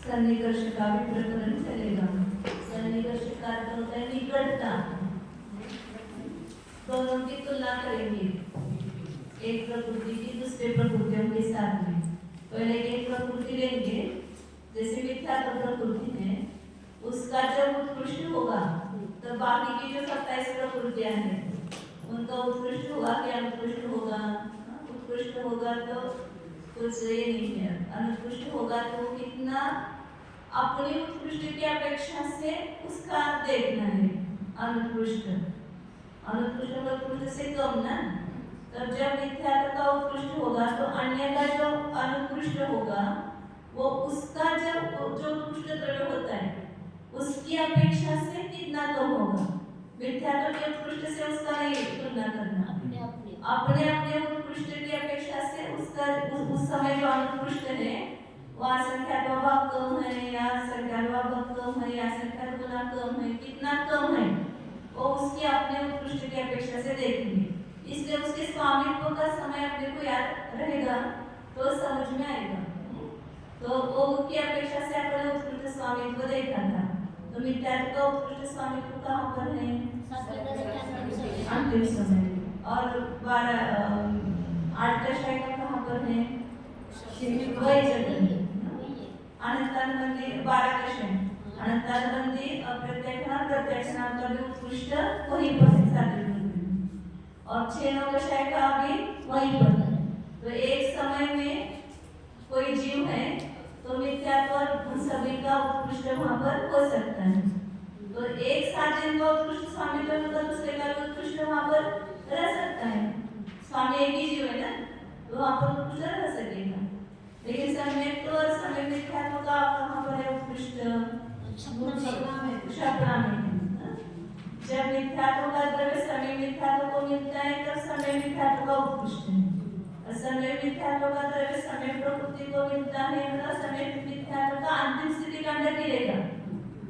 सन्निकर्ष का भी प्रकरण चलेगा। सन्निकर्ष का अर्थ होता है निकटता। दोनों की तुलना करेंगे एक प्रकृति की दूसरे प्रकृतियों के साथ में। पहले एक प्रकृति लेंगे, जैसे मिथ्या प्रकृति है, उसका जब उत्कृष्ट होगा तो बाकी की जो 27 प्रकृतियां हैं उनका उत्कृष्ट होगा कि अनुत्कृष्ट होगा? उत्कृष्ट होगा तो कुछ ये नहीं है, अनुत्कृष्ट होगा तो कितना अपनी उत्कृष्ट की अपेक्षा से उसका देखना है। अनुत्कृष्ट उत्कृष्ट से कम ना, तब जब मिथ्या का उत्कृष्ट होगा तो अन्य का जो अनुत्कृष्ट होगा वो उसका जब जो उत्कृष्ट द्रव्य होता है उसकी अपेक्षा से कितना कम होगा। मिथ्या के उत्कृष्ट से उसका नहीं तुलना करना, अपने अपने उत्कृष्ट की अपेक्षा से उसका उस समय जो अनुत्कृष्ट है वह संख्या भाग कम है या संख्या भाग कम है या संख्या गुना कम है, कितना कम है वो उसकी अपने उत्कृष्ट की अपेक्षा से देखेंगे। इसलिए उसके स्वामित्व का समय अपने को याद रहेगा तो समझ में आएगा। तो वो की अपेक्षा से अपने उत्कृष्ट स्वामित्व देखा था। तो मिथ्या का उत्कृष्ट स्वामित्व कहाँ पर है? अंतिम समय। और 8 दशाएं कहाँ पर है? वही जगह। अनंतानुबंधी 12 दशाएं, अनंतानुबंधी प्रत्यक्षण का भी उत्कृष्ट वही पर है और 6 दशाएं का भी वही पर है। तो एक समय में कोई जीव है तो मिथ्या पर उन सभी का उत्कृष्ट वहां पर हो सकता है। तो एक साथ जिनका उत्कृष्ट स्वामित्व होगा दूसरे का उत्कृष्ट वहां पर रह सकता स्वामी एक ही जीव है ना, तो वहाँ पर उत्कृष्ट रह सकेगा। लेकिन सम्यक और समय मिथ्यात्व का कहाँ पर है उत्कृष्ट? क्षपणा में है। जब मिथ्यात्व का द्रव्य समय मिथ्यात्व को मिलता है तब समय मिथ्यात्व का उत्कृष्ट है, और समय मिथ्यात्व का द्रव्य समय प्रकृति को मिलता है तो समय मिथ्यात्व का अंतिम स्थिति का अंदर गिरेगा,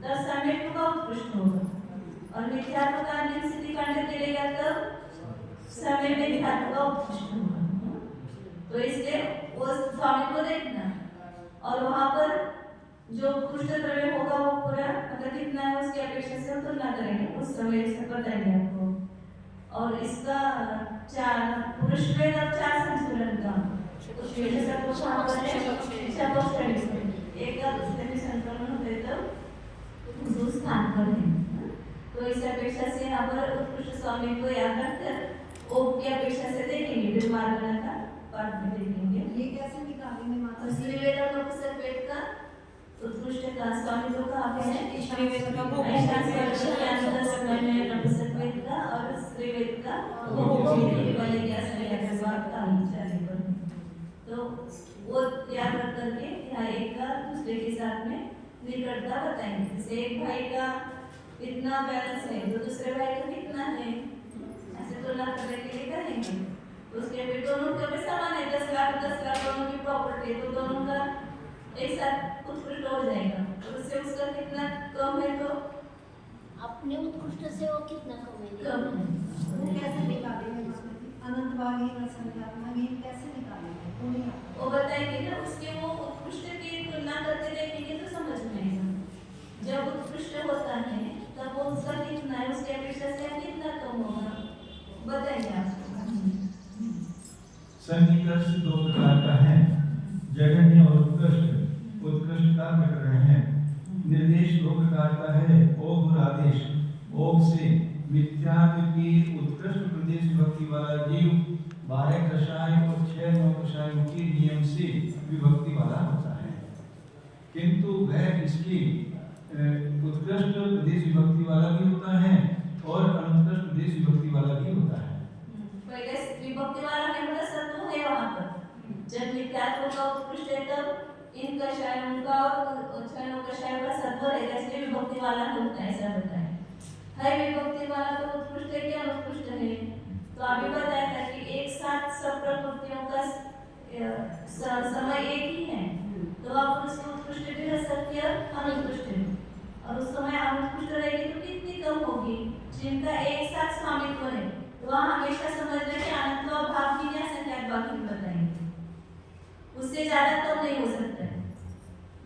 तब समय का उत्कृष्ट होगा, और मिथ्यात्व का अंतिम स्थिति का अंदर गिरेगा तब समय मिथ्यात्व का उत्कृष्ट होगा। तो इसलिए वो स्वामी को देखना, और वहां पर जो उत्कृष्ट द्रव्य होगा वो पूरा मतलब कितना है उसकी अपेक्षा से तुलना करेंगे, उस समय से बताएंगे आपको। और इसका पुरुष वेद और 4 संस्करण का एक का दूसरे में संक्रमण होते तब उस स्थान पर है। तो इस अपेक्षा से यहाँ पर उत्कृष्ट स्वामी को याद रखकर ओम की अपेक्षा से देखेंगे, फिर मार्गना का पाठ में देखेंगे। ये कैसे निकालेंगे माता? श्री वेद और नपुंसक वेद का उत्कृष्ट का स्वामी को कहा है श्री वेद का भोग समय में नपुंसक वेद का और श्री वेद का भोग वाले क्या सही बात का तो वो याद रख करके यहाँ एक का दूसरे के साथ में निकटता बताएंगे। जैसे एक भाई का इतना बैलेंस है तो दूसरे भाई का कितना है, ऐसे तुलना करने के लिए करेंगे। उसके भी दोनों के भी समान है, 10 लाख दोनों की प्रॉपर्टी, तो दोनों का एक साथ उत्कृष्ट हो जाएगा। तो उससे उसका कितना कम है तो अपने उत्कृष्ट से वो कितना कम है, कम है। वो कैसे निकालेंगे? अनंत भागहीन असंख्याहीन कैसे निकालेंगे? वो बताएंगे ना, उसके वो उत्कृष्ट की तुलना करके देखेंगे तो समझ में आएगा। जब उत्कृष्ट होता है तब वो उसका कितना है, उसकी अपेक्षा से कितना कम होगा बताएंगे आपको। सन्निकर्ष 2 प्रकार का है, जघन्य और उत्कृष्ट। उत्कृष्ट का प्रकरण है। निर्देश 2 प्रकार का है, ओघ और आदेश। ओघ से मिथ्यात्व की उत्कृष्ट प्रदेश भक्ति वाला जीव 12 कषाय और 6-9 कषायों के नियम से विभक्ति वाला होता है, किंतु वह इसकी उत्कृष्ट प्रदेश विभक्ति वाला भी होता है और अनुत्कृष्ट प्रदेश विभक्ति वाला भी होता है। पहले विभक्ति वाला है मतलब सत्व है वहां पर, जब मिथ्यात्व का उत्कृष्ट है तब इन कषायों का और 6-9 कषायों का सत्व रहेगा, इसलिए विभक्ति वाला होता है, ऐसा बताएं। है विभक्ति वाला तो उत्कृष्ट है क्या अनुत्कृष्ट है? तो अभी बताया था कि एक साथ सब प्रकृतियों का समय एक ही है, तो आप उसको उत्कृष्ट भी रह सकते हैं अनुत्कृष्ट भी, और उस समय अनुत्कृष्ट रहेगी तो कितनी कम होगी? जिनका एक साथ स्वामित्व है तो वहाँ हमेशा समझना कि अनंत भाग की या संख्यात भाग की बताएंगे, उससे ज्यादा कम नहीं हो सकता है।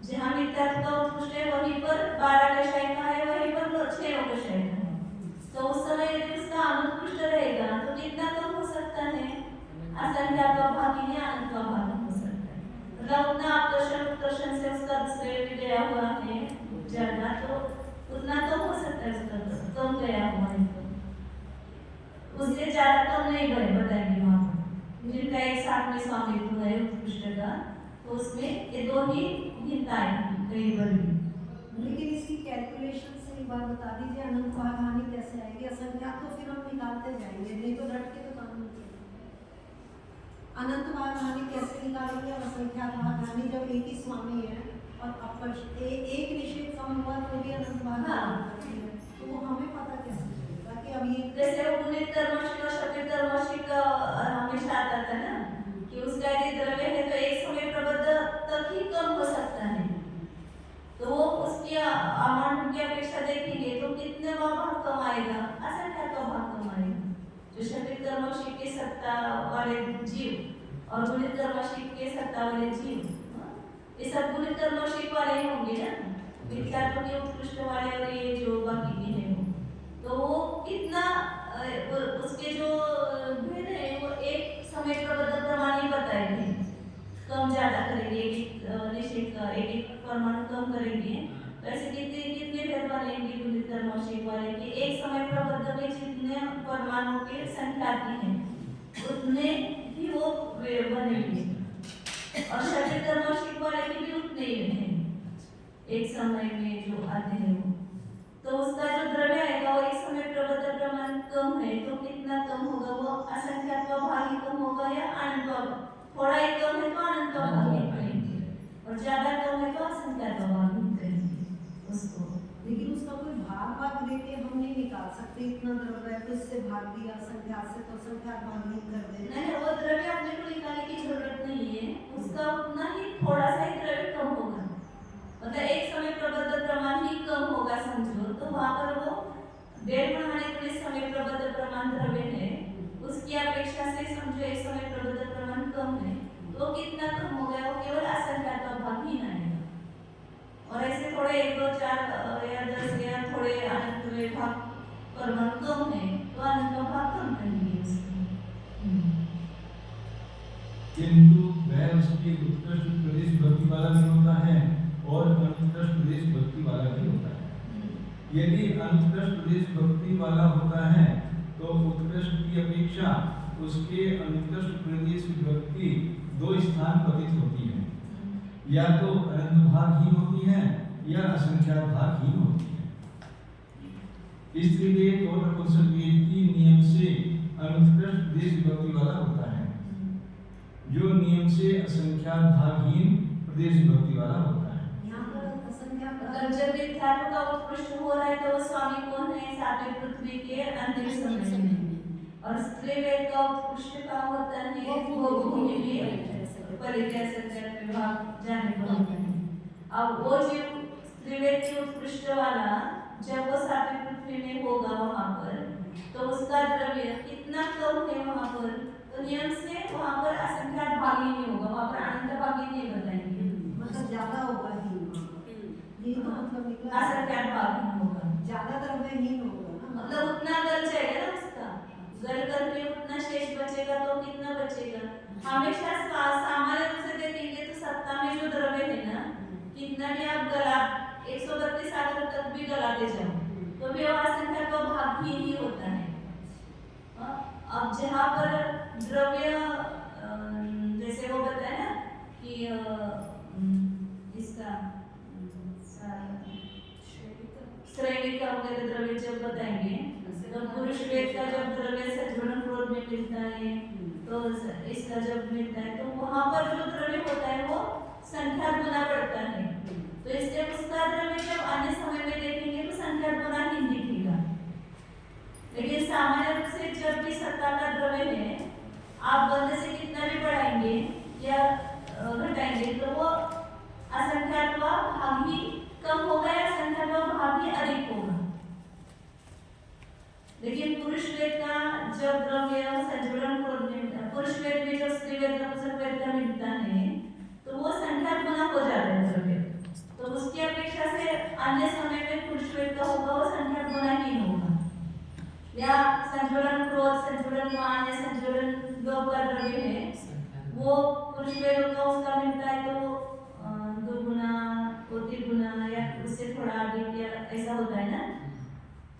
जहाँ मिथ्यात्व का उत्कृष्ट है वहीं पर 12 कषाय का है, वहीं पर 6-9 कषाय का है, तो उस समय यदि उसका अनुत्कृष्ट रहेगा तो कितना कम हो सकता है? असंख्यात भाग या अनंत भाग हो सकता है। मतलब उतना आकर्षण से उसका दूसरे भी गया हुआ है ज्यादा, तो उतना कम हो सकता है, उसका कम गया हुआ है तो उससे ज्यादा कम नहीं गए बताएंगे वहाँ पर। जिनका एक साथ में स्वामित्व है उत्कृष्ट का, तो उसमें ये 2 ही हिताएं कई बड़ी। लेकिन इसकी कैलकुलेशन से एक बार बता दीजिए, अनंत भागहानि कैसे आएगी? असंख्यात तो फिर हम निकालते जाएंगे, नहीं तो रट के तो काम नहीं चलेगा। अनंत भागहानि कैसे निकालेंगे? और असंख्यात भागहानि जब एक ही स्वामी है और एक निषेध कम हुआ तो भी अनंत भागहानि है, तो वो हमें पता कैसे चलेगा कि अब ये जैसे वो गुणित कर्मशिक और शब्दित कर्मशिक हमेशा आता था ना कि उसका यदि द्रव्य है तो एक समय प्रबद्ध तक ही कम हो सकता है, तो वो उसकी अमाउंट की अपेक्षा देखेंगे तो कितने भाग कम आएगा? असंख्यात का भाग कम आएगा। जो शब्दित कर्मशिक के सत्ता वाले जीव और गुणित कर्मशिक के सत्ता वाले जीव, ये सब गुणित कर्मशिक वाले ही होंगे ना, मिथ्यात्व के उत्कृष्ट वाले और ये जो बाकी के हैं, तो वो कितना उसके जो भेद है वो एक समय प्रबद्ध प्रमाण ही बताएंगे, कम ज्यादा करेंगे, निश्चित का एक परमाणु कम करेंगे, तो ऐसे कितने भेद बनेंगे गुणित कर्मशिक वाले के? एक समय प्रबद्ध में जितने परमाणु के संख्या की है उतने ही वो बनेंगे, और शरीर कर्मशिक वाले के भी उतने ही हैं एक समय में जो आते हैं वो, तो उसका जो द्रव्य आएगा वो एक समय प्रबद्ध प्रमाण कम है, तो कितना कम होगा? वो असंख्यात भाग ही कम अनंत भाग, थोड़ा ही कम है तो अनंत भाग ही कहेंगे, और ज्यादा कम है तो असंख्यात भाग ही कहेंगे उसको। लेकिन उसका कोई भाग लेके हम नहीं निकाल सकते, इतना द्रव्य है तो इससे भाग दिया संख्यात से तो संख्यात भाग नहीं कर दे। नहीं, वो द्रव्य अपने को निकालने की जरूरत नहीं है, उसका उतना ही थोड़ा सा ही द्रव्य कम होगा, मतलब एक समय प्रबद्ध प्रमाण ही कम होगा समझो, तो वहां पर वो 1.5 बढ़ाने के लिए समय प्रबद्ध प्रमाण द्रव्य है, उसकी अपेक्षा से समझो एक समय प्रबद्ध प्रमाण कम है, तो कितना कम हो गया, वो केवल असंख्यात भाग ही ना आएगा। और ऐसे थोड़े 1, 2, 4 या 10 या थोड़े अनंत में भाग प्रमाण कम है तो अनंत भाग कम करेंगे उसको। किंतु वह उसकी उत्कृष्ट प्रदेश भक्ति वाला भी होता है और अनुत्कृष्ट प्रदेश भक्ति वाला भी होता है। यदि अनुत्कृष्ट प्रदेश भक्ति वाला होता है तो उत्कृष्ट की अपेक्षा उसके अनुत्कृष्ट प्रदेश भक्ति 2 स्थान पतित होती है, या तो अनंत भागहीन होती है या असंख्यात भागहीन होती है। स्त्रीवेद और नपुंसकवेद की नियम से अनुत्कृष्ट प्रदेश भक्ति वाला होता है, जो नियम से असंख्यात भागहीन प्रदेश भक्ति वाला होता है। यहाँ पर असंख्यात मतलब जब विद्यार्थी का उत्कृष्ट हो रहा है तो वो स्वामी कौन है, सातवें पृथ्वी के अंतिम समय में, और स्त्रीवेद का उत्कृष्ट का होता है वो भूमि में परिचय संचरण विभाग जाने को होता है। अब वो जीव स्त्रीवेद की उत्कृष्ट वाला जब वो सातवें पृथ्वी में होगा वहां पर, तो उसका द्रव्य कितना कम है वहां पर, तो नियम से वहां पर असंख्यात भाग ही नहीं होगा, वहां पर अनंत भाग ही नहीं बताएंगे, मतलब ज्यादा होगा हीन, ये तो मतलब निकला असंख्यात भाग नहीं होगा, ज्यादा द्रव्य हीन होगा ना, मतलब उतना गल जाएगा ना उसका, गल करके उतना शेष बचेगा तो कितना बचेगा। हमेशा सामान्य रूप से देखेंगे तो सत्ता में जो द्रव्य है ना, कितना भी आप गला 132 सागर तक भी गलाते जाओ तो भी वह असंख्यात का भाग ही नहीं होता है। अब जहाँ पर द्रव्य जैसे वो बताए ना कि इसका श्रेणी का वगैरह द्रव्य जब बताएंगे तो पुरुष वेद का जब द्रव्य सज्जन क्रोध में मिलता है तो इसका जब मिलता है तो वहां पर जो द्रव्य होता है वो संख्यात गुना बढ़ता है, तो इसलिए उसका द्रव्य जब अन्य समय में देखेंगे तो संख्यात गुना ही दिखेगा। लेकिन सामान्य रूप से जब भी सत्ता का द्रव्य है आप बंद से कितना भी बढ़ाएंगे या घटाएंगे तो वो असंख्यात भाग ही कम होगा या असंख्यात भाग ही अधिक होगा। लेकिन पुरुष वेद का जब द्रव्य संजुड़न क्रोध में, पुरुष वेद में जब स्त्री वेद का मिलता है तो वो संख्यात गुना हो जाता है द्रव्य, तो उसकी अपेक्षा से अन्य समय में पुरुष वेद का होगा वो संख्यात गुना ही होगा। या संजुड़न क्रोध, संजुड़न मान या संजुड़न लोभ का द्रव्य है वो पुरुष वेद का उसका मिलता है तो 2 गुना, 3 गुना या उससे थोड़ा अधिक या ऐसा होता है ना,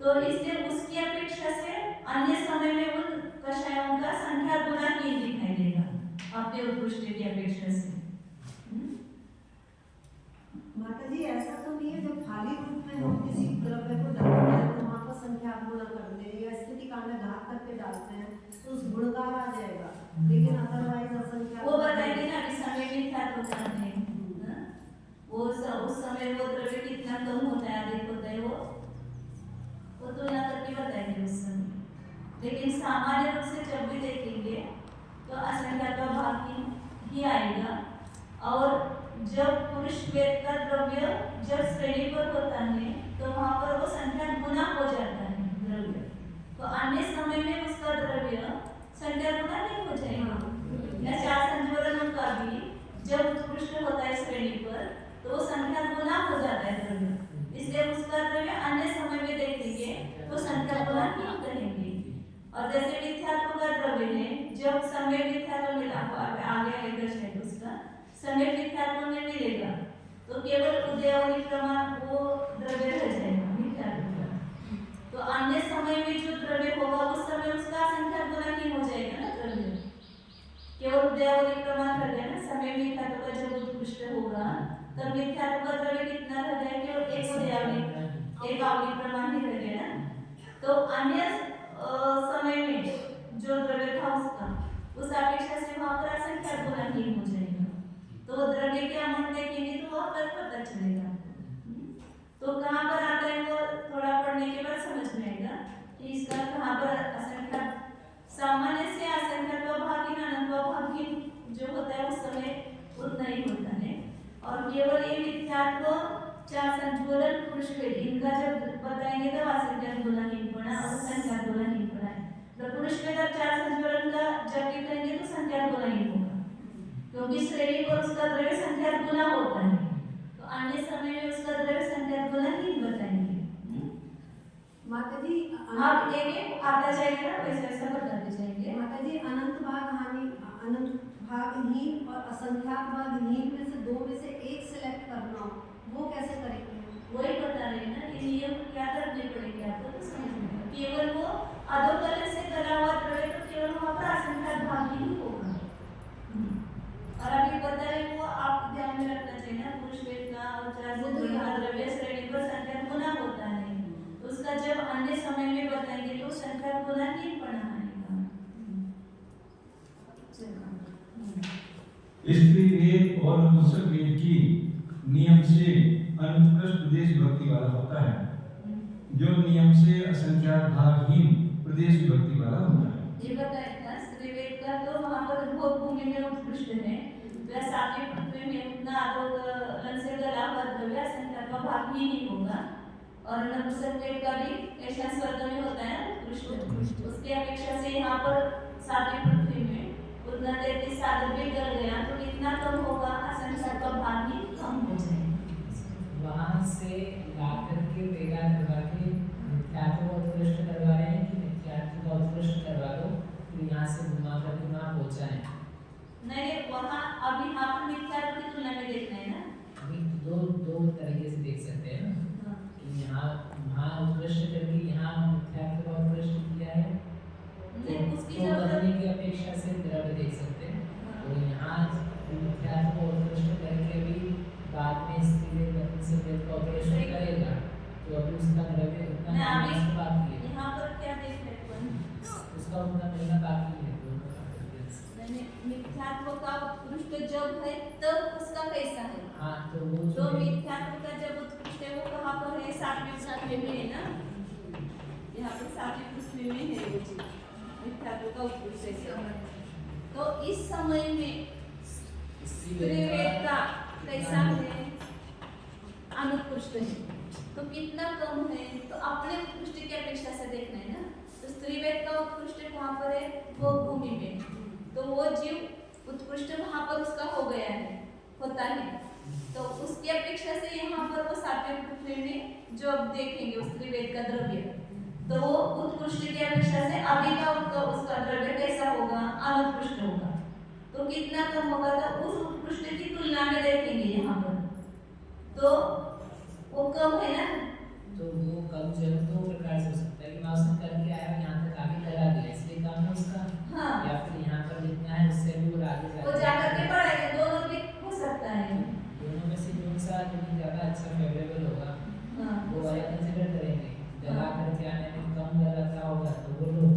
तो इसलिए उसकी अपेक्षा से अन्य समय में उन कषायों का संख्या गुना ही दिखाई देगा अपने उत्कृष्ट की अपेक्षा से। माता जी ऐसा तो नहीं है जब खाली रूप में हम किसी द्रव्य को डालते हैं तो वहाँ पर संख्या गुना करते हैं या स्थिति काल में घात करके डालते हैं तो उस गुणकार आ जाएगा, लेकिन अदरवाइज असंख्या वो बताएंगे ना कि समय में क्या होता है, वो उस समय वो द्रव्य कितना कम होता है अधिक होता है वो तुलना करके बताएंगे उस समय। लेकिन सामान्य रूप से जब भी देखेंगे तो असंख्यात भाग ही आएगा, और जब पुरुष वेद का द्रव्य जब श्रेणी पर होता है तो वहां पर वो संख्या गुना हो जाता है द्रव्य, तो अन्य समय में उसका द्रव्य संख्या गुना नहीं हो जाएगा। या 4 संजोरणों का भी जब उत्कृष्ट होता है श्रेणी पर तो वो संख्या गुना हो जाता है द्रव्य, इसलिए उसका द्रव्य अन्य समय में देखेंगे तो संख्या गुना नहीं करेंगे। और जैसे मिथ्यात्व का द्रव्य है जब समय मिथ्यात्व मिला आगे आएगा शायद उसका समय मिथ्यात्व में मिलेगा तो केवल उदयावली प्रमाण वो द्रव्य रह जाएगा मिथ्यात्व का, तो अन्य समय में जो द्रव्य होगा उस समय उसका संख्या गुना ही हो जाएगा ना द्रव्य, केवल उदयावली प्रमाण रह जाएगा। समय मिथ्यात्व का जब उत्कृष्ट होगा तब मिथ्यात्व का द्रव्य कितना रह जाएगा, केवल एक उदयावली एक आवली प्रमाण ही रह गया ना, तो अन्य समय में जो द्रव्य था उसका उस अपेक्षा से वहां पर असंख्यात गुना हीन हो जाएगा। तो द्रव्य के अमाउंट देखेंगे तो वहां पर पता चलेगा। तो कहाँ पर आता है वो थोड़ा पढ़ने के बाद समझ में आएगा कि इसका कहाँ पर असंख्यात, सामान्य से असंख्यात व भागहीन अनंत व भागहीन जो होता है उस समय उतना ही होता है। और केवल ये मिथ्यात्व चार संज्वलन पुरुष वेद इनका जब बताएंगे तब असंख्यात गुणाहीनपणा और संख्यात गुणाहीनपणा है। तो पुरुष वेद और चार संज्वलन का जब भी कहेंगे तो संख्यात गुणाहीन होगा, क्योंकि श्रेणी पर उसका द्रव्य संख्यात गुना होता है। तो आने समय में उसका द्रव्य संख्यात गुणाहीन बताएंगे। माता जी आप एक आता जाएगा ना वैसे वैसा बताते जाएंगे। माता जी अनंत भाग हानि, अनंत भागहीन और असंख्यात भागहीन में से दो में से एक सिलेक्ट करना हो, वो कैसे करेंगे? वही बता रहे हैं ना कि नियम क्या करने पड़ेंगे आपको तो समझ में आएगा। केवल वो अधोतल से गला हुआ द्रव्य तो केवल वहां पर असंख्यात भागहीन होगा। और अभी पता है वो आप ध्यान में रखना चाहिए ना, पुरुष वेद का और चार संज्वलन द्रव्य श्रेणी पर संख्यात गुना होता है। तो उसका जब अन्य समय में बताएंगे तो संख्यात गुणाहीनपणा आएगा। स्त्री वेद और नपुंसक वेद की नियम से अनुत्कृष्ट प्रदेश विभक्ति वाला होता है, जो नियम से असंख्यात भागहीन प्रदेश विभक्ति वाला होता है। ये बताया था स्त्री वेद का तो वहां पर भोग भूमि में उत्कृष्ट है, वह सातवीं पृथ्वी में उतना अधोगलन से गला हुआ द्रव्य असंख्यात व भागहीन ही होगा। और नपुंसक वेद का भी ऐसा स्वर्ग में होता है उत्कृष्ट, उसकी अपेक्षा से यहाँ पर सातवीं पृथ्वी में उतना 33 साधन भी कर गया तो कितना कम होगा, असंख्यात व भागहीन कम हो जाएगा। वहाँ से लाकर के वेगा करवा के मिथ्यात्व को उत्कृष्ट करवा रहे हैं कि मिथ्यात्व का उत्कृष्ट करवा दो, फिर यहाँ से घुमा करके वहाँ पहुँचाएं। नहीं, वहाँ अभी यहाँ पर मिथ्यात्व की तुलना में देखना है ना। अभी दो तरीके से देख सकते हैं ना कि यहाँ वहाँ उत्कृष्ट करके यहाँ मिथ्यात्व का उत्कृष्ट किया है, नहीं उसकी तो जरूरत करने की अपेक्षा से द्रव्य देख सकते हैं। और यहाँ मिथ्यात्व को उत्कृष्ट करके भी बाद में स्त्री वेद से वेद का उत्कृष्ट करेगा, तो अभी उसका द्रव्य उतना मिलना बाकी है। यहाँ पर क्या देख रहे हैं, उसका उतना मिलना बाकी है दोनों का डिफरेंस। मैंने मिथ्यात्व का उत्कृष्ट जब है तब उसका कैसा है। हाँ तो वो तो मिथ्यात्व का जब उत्कृष्ट है वो कहाँ पर है, सातवें में है ना, यहाँ पर सातवीं पृथ्वी में है वो चीज मिथ्यात्व का उत्कृष्ट है। तो इस समय में स्त्री वेद का कैसा है, अनुत्कृष्ट है, तो कितना कम है, तो अपने उत्कृष्ट की अपेक्षा से देखना है ना। तो स्त्री वेद का उत्कृष्ट कहाँ पर है, भोग भूमि में, तो वो जीव उत्कृष्ट वहां पर उसका हो गया है, होता है। तो उसकी अपेक्षा से यहाँ पर वो सातवें पृथ्वी में जो अब देखेंगे उस स्त्री वेद का द्रव्य, तो वो उत्कृष्ट की अपेक्षा से अभी का उसका द्रव्य कैसा होगा, अनुत्कृष्ट होगा। तो कितना कम होगा, तो उस उत्कृष्ट की तुलना में देखेंगे यहाँ पर, तो वो कम है ना। तो वो कम जो है दो प्रकार से हो सकता है कि मौसम करके आया यहाँ तक आगे करा दिया इसलिए काम है उसका, हाँ, या फिर यहाँ पर जितना है उससे भी वो आगे वो जाकर के पढ़ाएगा, दोनों भी हो सकता है। दोनों में से कौन सा ज़्यादा अच्छा फेवरेबल होगा वो वाला कंसिडर करेंगे। गला करके आने में कम गलाता होगा तो वो लोग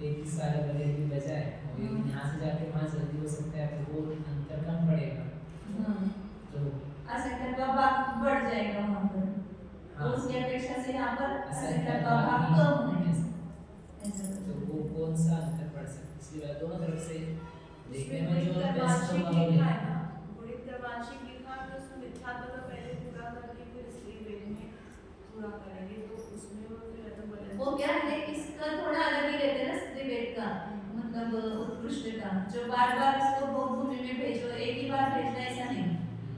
33 साल वाले की बजाय यहाँ से जाके वहाँ जल्दी हो सकता है, तो वो अंतर कम पड़ेगा। तो असंख्यात का भाग बढ़ जाएगा वहाँ पर, तो उसकी अपेक्षा से यहाँ पर असंख्यात का भाग कम है। तो वो कौन सा अंतर पड़ सकता है, इसलिए दोनों तरफ से देखने में जो बेस्ट वार्षिक होगा वो लिखा है लेना। ना, गुणित वार्षिक लिखा तो उसमें मिथ्यात्व का पहले पूरा करके फिर स्त्री वेद में पूरा करेंगे, तो उसमें वो फिर ऐसा बोलेंगे वो क्या है, इसका थोड़ा अलग ही रहते हैं ना स्त्री वेद का, मतलब उत्कृष्ट का, जो बार बार उसको भोग भूमि में भेजो, एक ही बार भेजना ऐसा नहीं।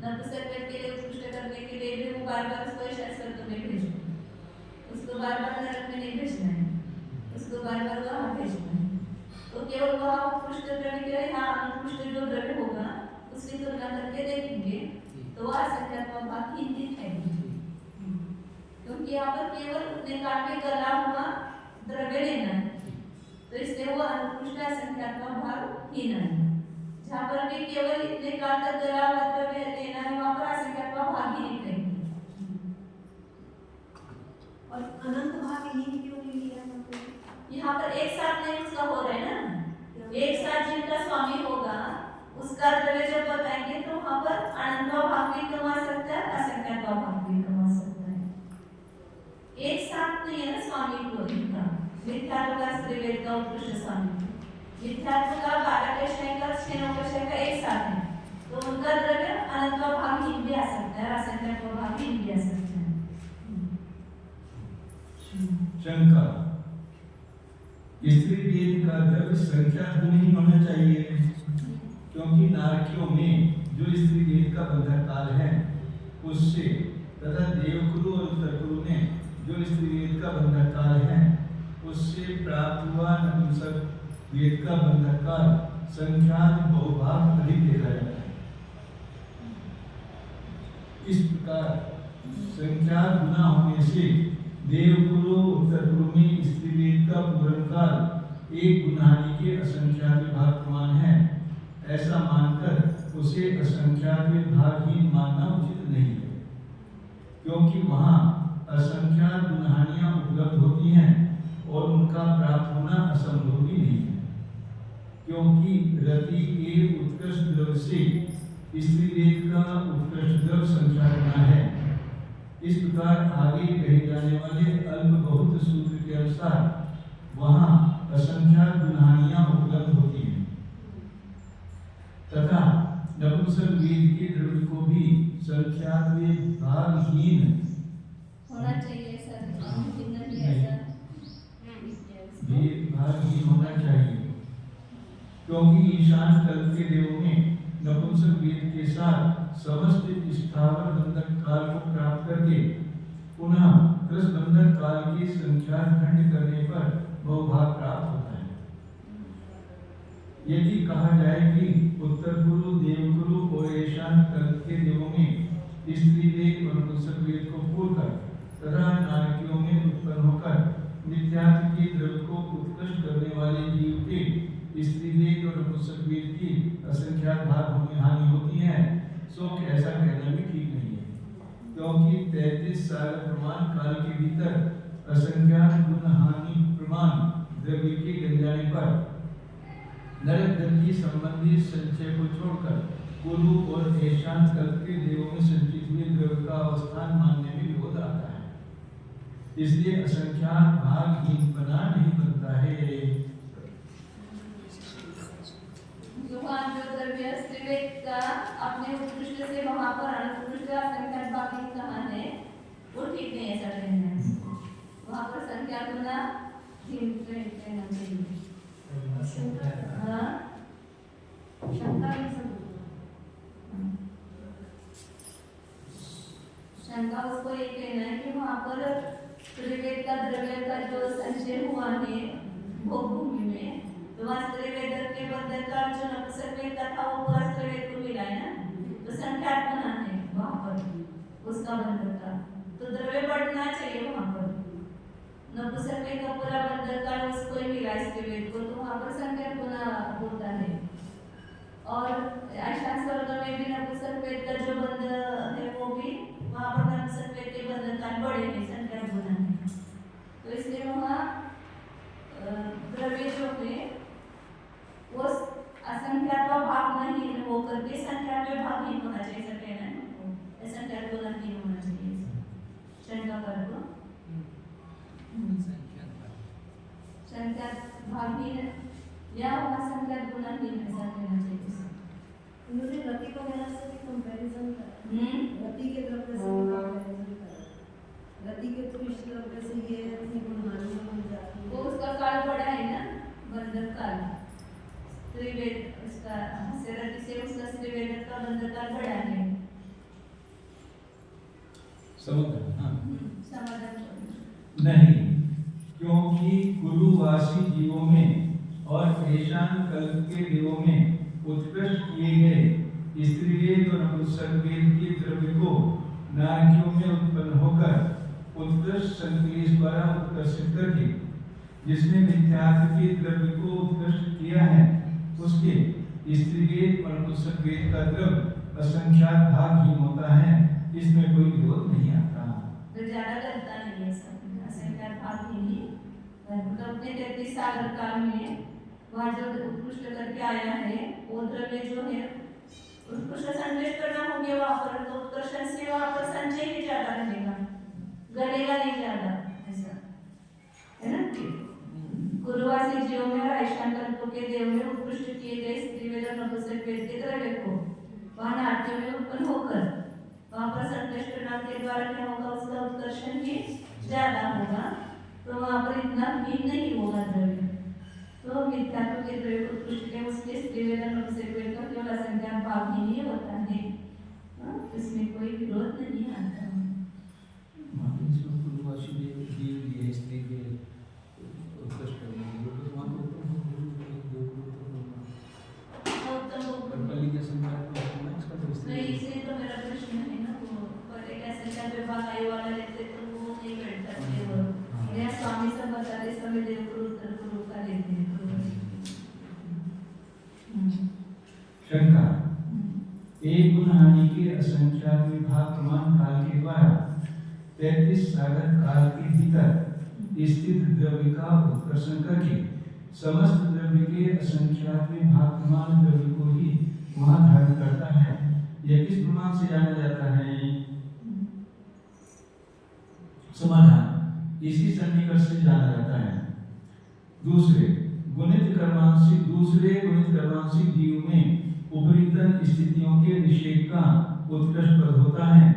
नपुंसक वेद के लिए उत्कृष्ट करने के लिए भी वो बार बार उसको ऐसा स्वर्ग में भेजो, उसको बार बार नरक में नहीं भेजना है, उसको बार बार वहाँ भेजना है। तो केवल वहाँ उत्कृष्ट द्रव्य के लिए यहाँ अनुत्कृष्ट जो द्रव्य होगा उसकी तुलना करके देखेंगे तो वह असंख्यात का भाग हीन दिखाएगी, क्योंकि यहाँ पर केवल उतने काल में गला हुआ द्रव्य लेना है, तो इसलिए वो अनुत्कृष्ट असंख्यात का भाग हीन है। जहाँ पर भी केवल इतने काल तक गला हुआ द्रव्य लेना है वहाँ पर असंख्यात का भाग ही दिखाएगी। और अनंत भाग हीन क्यों नहीं लिया? यहाँ पर एक साथ नहीं उसका हो रहा है ना, एक साथ जिनका स्वामी होगा उसका द्रव्य जब बताएंगे तो वहां पर अनंत भाव भी कमा सकता है, असंख्यात भाव भी कमा सकता है। एक साथ नहीं है ना स्वामी को इनका, मिथ्यात्व का स्त्रीवेद का उत्कृष्ट स्वामी, मिथ्यात्व का 12 कक्षाएं का 6 कक्षाएं का एक साथ है, तो उनका द्रव्य अनंत भाव भी आ सकता है, असंख्यात भाव भी आ सकता है। शंका, स्त्री वेद का द्रव्य संख्यात नहीं होना चाहिए, क्योंकि नारकियों में जो स्त्री वेद का बंधक काल है उससे तथा देवकुरु और उत्तरकुरु में जो स्त्री वेद का बंधक काल है उससे प्राप्त हुआ नपुंसक वेद का बंधक काल संख्यात बहुभाग अधिक देखा जाता है। इस प्रकार संख्यात गुना होने से देवकुरु उत्तरकुरु में स्त्री वेद का पूर्ण काल एक गुणानी के असंख्यात विभाग प्रमाण है, ऐसा मानकर उसे असंख्यात विभागहीन मानना उचित नहीं है, क्योंकि वहाँ असंख्यात गुणहानियां उपलब्ध होती हैं और उनका प्राप्त होना असंभव भी नहीं है, क्योंकि रति के उत्कृष्ट द्रव्य से स्त्री वेद का उत्कृष्ट द्रव्य संख्या गुना है। इस प्रकार आगे कहे जाने वाले अल्प बहुत सूत्र के अनुसार वहाँ असंख्यात गुणहानियां उपलब्ध होती हैं तथा नपुंसक वेद के द्रव्य को भी संख्यात विभागहीन होना चाहिए सर, नहीं ऐसा विभागहीन होना चाहिए, क्योंकि ईशान कल्प के देवों में नपुंसक वेद के साथ समस्त स्थावर बंधक काल को प्राप्त करके पुनः कृष बंधक काल की संख्या खंड करने पर बहुभाग प्राप्त होता है। यदि कहा जाए कि उत्तर गुरु, देवगुरु और ईशान कल्प के देवों में स्त्री वेद और नपुंसक वेद को पूर्वकर तथा नारकियों में उत्पन्न होकर मिथ्यात्व के द्रव्य को उत्कृष्ट करने वाले जीव के स्त्री वेद और नपुंसक वेद की असंख्यात भाग होने हानि होती है, सो ऐसा कहना भी ठीक नहीं है, क्योंकि 33 साल प्रमाण काल के भीतर असंख्यात गुण हानि प्रमाण द्रव्य के गिर जाने पर नरक गति संबंधी संचय को छोड़कर गुरु और ईशान कल्प के देवों में संचित हुए द्रव्य का अवस्थान मानने में विरोध आता है। इसलिए असंख्यात भागहीन बना नहीं बनता है। भगवान जो द्रव्य स्त्रीवेद का अपने उत्कृष्ट से वहां पर अनुत्कृष्ट असंख्यात भागहीन कहा है वो ठीक नहीं, ऐसा कहना है। वहां पर संख्या गुना हीन कहना चाहिए। हाँ शंका नहीं समझ, शंका उसको ये कहना है कि वहां पर स्त्रीवेद का द्रव्य का जो संचय हुआ है भोग भूमि में, तो वहाँ स्त्रीवेद के बंधन का जो नपुंसक वेद का था वो पूरा स्त्रीवेद को मिला है ना, तो संख्यात बना है वहाँ पर उसका बंधन का, तो द्रव्य बढ़ना चाहिए वहाँ पर। नपुंसक वेद का पूरा बंधन का उसको ही मिला स्त्रीवेद को, तो वहाँ पर संख्यात गुना होता है। और ईशान स्वर्ग में भी नपुंसक वेद का जो बंधन है वो भी वहाँ पर नपुंसक वेद के बंधन का बड़े हैं, संख्यात गुना है, तो इसलिए वहाँ द्रव्य जो है वो असंख्यात भाग नहीं होकर के संख्यात भाग ही होना चाहिए, ऐसा कहना है, संख्यात गुना नहीं होना चाहिए। शंका कर दो संख्यात भाग ही या वहाँ संख्यात गुना ही ऐसा कहना चाहिए। उन्होंने रति वगैरह से भी कंपैरिजन करा, रति के द्रव्य से भी कंपैरिजन करा, रति के उत्कृष्ट द्रव्य से ये अपनी गुणहानियां बन जाती है। वो उसका काल बड़ा है ना, बंधन काल स्त्रीवेद उसका रति से उसका स्त्रीवेद का बंधन काल बड़ा है। समाधान नहीं, क्योंकि गुरुवासी जीवों में और ईशान कल्प के देवों में उत्कृष्ट किए गए स्त्रीवेद और नपुंसक वेद के द्रव्य को नारकियों में उत्पन्न होकर उत्कृष्ट संक्लेश द्वारा उत्कर्षित करके जिसने मिथ्यात्व के द्रव्य को उत्कृष्ट किया है उसके स्त्रीवेद और नपुंसक वेद का द्रव्य असंख्यात भागहीन होता है, इसमें कोई विरोध नहीं आता। तो ज्यादा करता नहीं है सब, असंख्यात भागहीन ही मतलब अपने 33 सागर काल में वहाँ जो उत्कृष्ट करके आया है वो द्रव्य जो है उत्कृष्ट संदेश करना हो गया वहाँ पर, तो उत्कर्षण से वहाँ पर संचय ही ज्यादा रहेगा, गलेगा नहीं ज्यादा, ऐसा है ना। गुरुवासी जीवों में और आयशांतों के देव में उत्कृष्ट किए गए स्त्रीवेद और नपुंसक वेद के द्रव्य को वहाँ नाट्य में उत्पन्न होकर वहाँ पर संदेश प्रणाम के द्वारा क्या होगा, उसका उत्कर्षण भी ज्यादा होगा, तो वहाँ पर इतना भिन्न नहीं होगा द्रव्य। तो मिथ्यात्व के द्रव्य उत्कृष्ट के उसके स्त्रीवेद और नपुंसक वेद का केवल असंख्यात भाग ही नहीं होता है, इसमें कोई विरोध नहीं आता। नहीं, इसलिए तो मेरा प्रश्न है ना, वो पर एक असंख्यात विभाग आयु वाला लेते तो वो नहीं बैठता केवल या स्वामी सब बताते समय देवगुरु उत्तर गुरु का लेते हैं। शंका, एक गुण हानि के असंख्यात विभाग प्रमाण काल के द्वारा 33 सागर काल के भीतर स्थित द्रव्य का उत्कर्षण करके समस्त द्रव्य के असंख्यात विभाग प्रमाण द्रव्य को ही वहाँ धारण करता है। यह किस प्रमाण से जाना जाता है? समाधान, इसी सन्निकर्ष से जाना जाता है। दूसरे गुणित कर्मांशिक जीव में उपरितन स्थितियों के निषेध का उत्कृष्ट पद होता है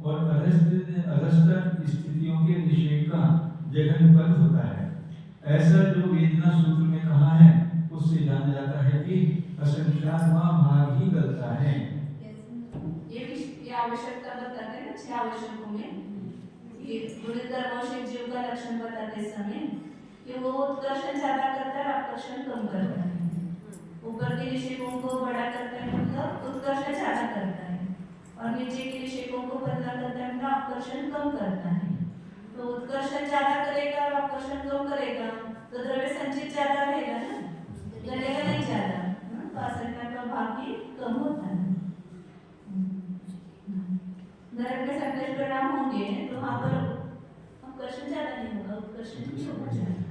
और अधस्तर स्थितियों के निषेध का जघन्य पद होता है। ऐसा जो वेदना सूत्र में कहा है उससे जाना जाता है कि असंख्यात भाग ही गलता है। ये आवश्यकता बताते हैं 6 आवश्यकों में, ये गुणित कर्मांशिक जीव का लक्षण बताते समय कि वो उत्कर्षण ज्यादा करता है, अपकर्षण कम करता है। ऊपर के निषेधों को बड़ा करता है मतलब उत्कर्षण ज्यादा करता है, और नीचे के निषेधों को पतला करता है मतलब अपकर्षण कम करता है। तो उत्कर्षण ज्यादा करेगा और अपकर्षण कम करेगा तो द्रव्य संचित ज्यादा रहेगा ना, गलेगा नहीं ज्यादा, तो असंख्यात का भाग ही कम होता है। नरक में संदेश परिणाम होंगे तो वहाँ पर अपकर्षण ज्यादा नहीं होगा, उत्कर्षण भी होगा ज्यादा,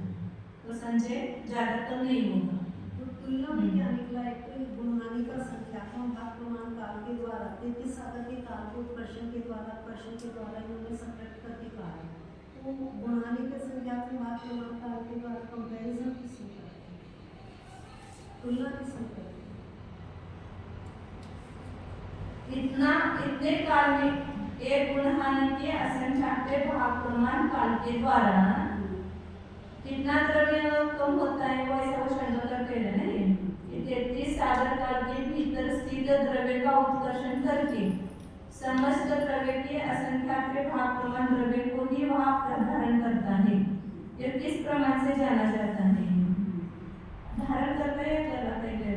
तो संचय ज्यादा कम नहीं होगा। तो तुलना में क्या निकला, एक तो गुणहानि का संख्यात्मक भाग प्रमाण काल के द्वारा 33 सागर के काल को उत्कर्षण के द्वारा इन्होंने संकट करके कहा है। तो गुणहानि के संख्यात्मक भाग प्रमाण काल के द्वारा कंपैरिजन किसने करते हैं, तुलना किसने करते हैं? इतने काल में एक गुणहानि के असंख्यात भाग प्रमाण काल के द्वारा कितना द्रव्य कम होता है, वो ऐसा वो शंकर कह रहे हैं कि 33 सागर काल के भीतर स्थित द्रव्य का उत्कर्षण करके समस्त द्रव्य के असंख्यात भाग प्रमाण द्रव्य को ही वहाँ धारण करता है। यह किस प्रमाण से जाना जाता है? धारण करता है या कराता है?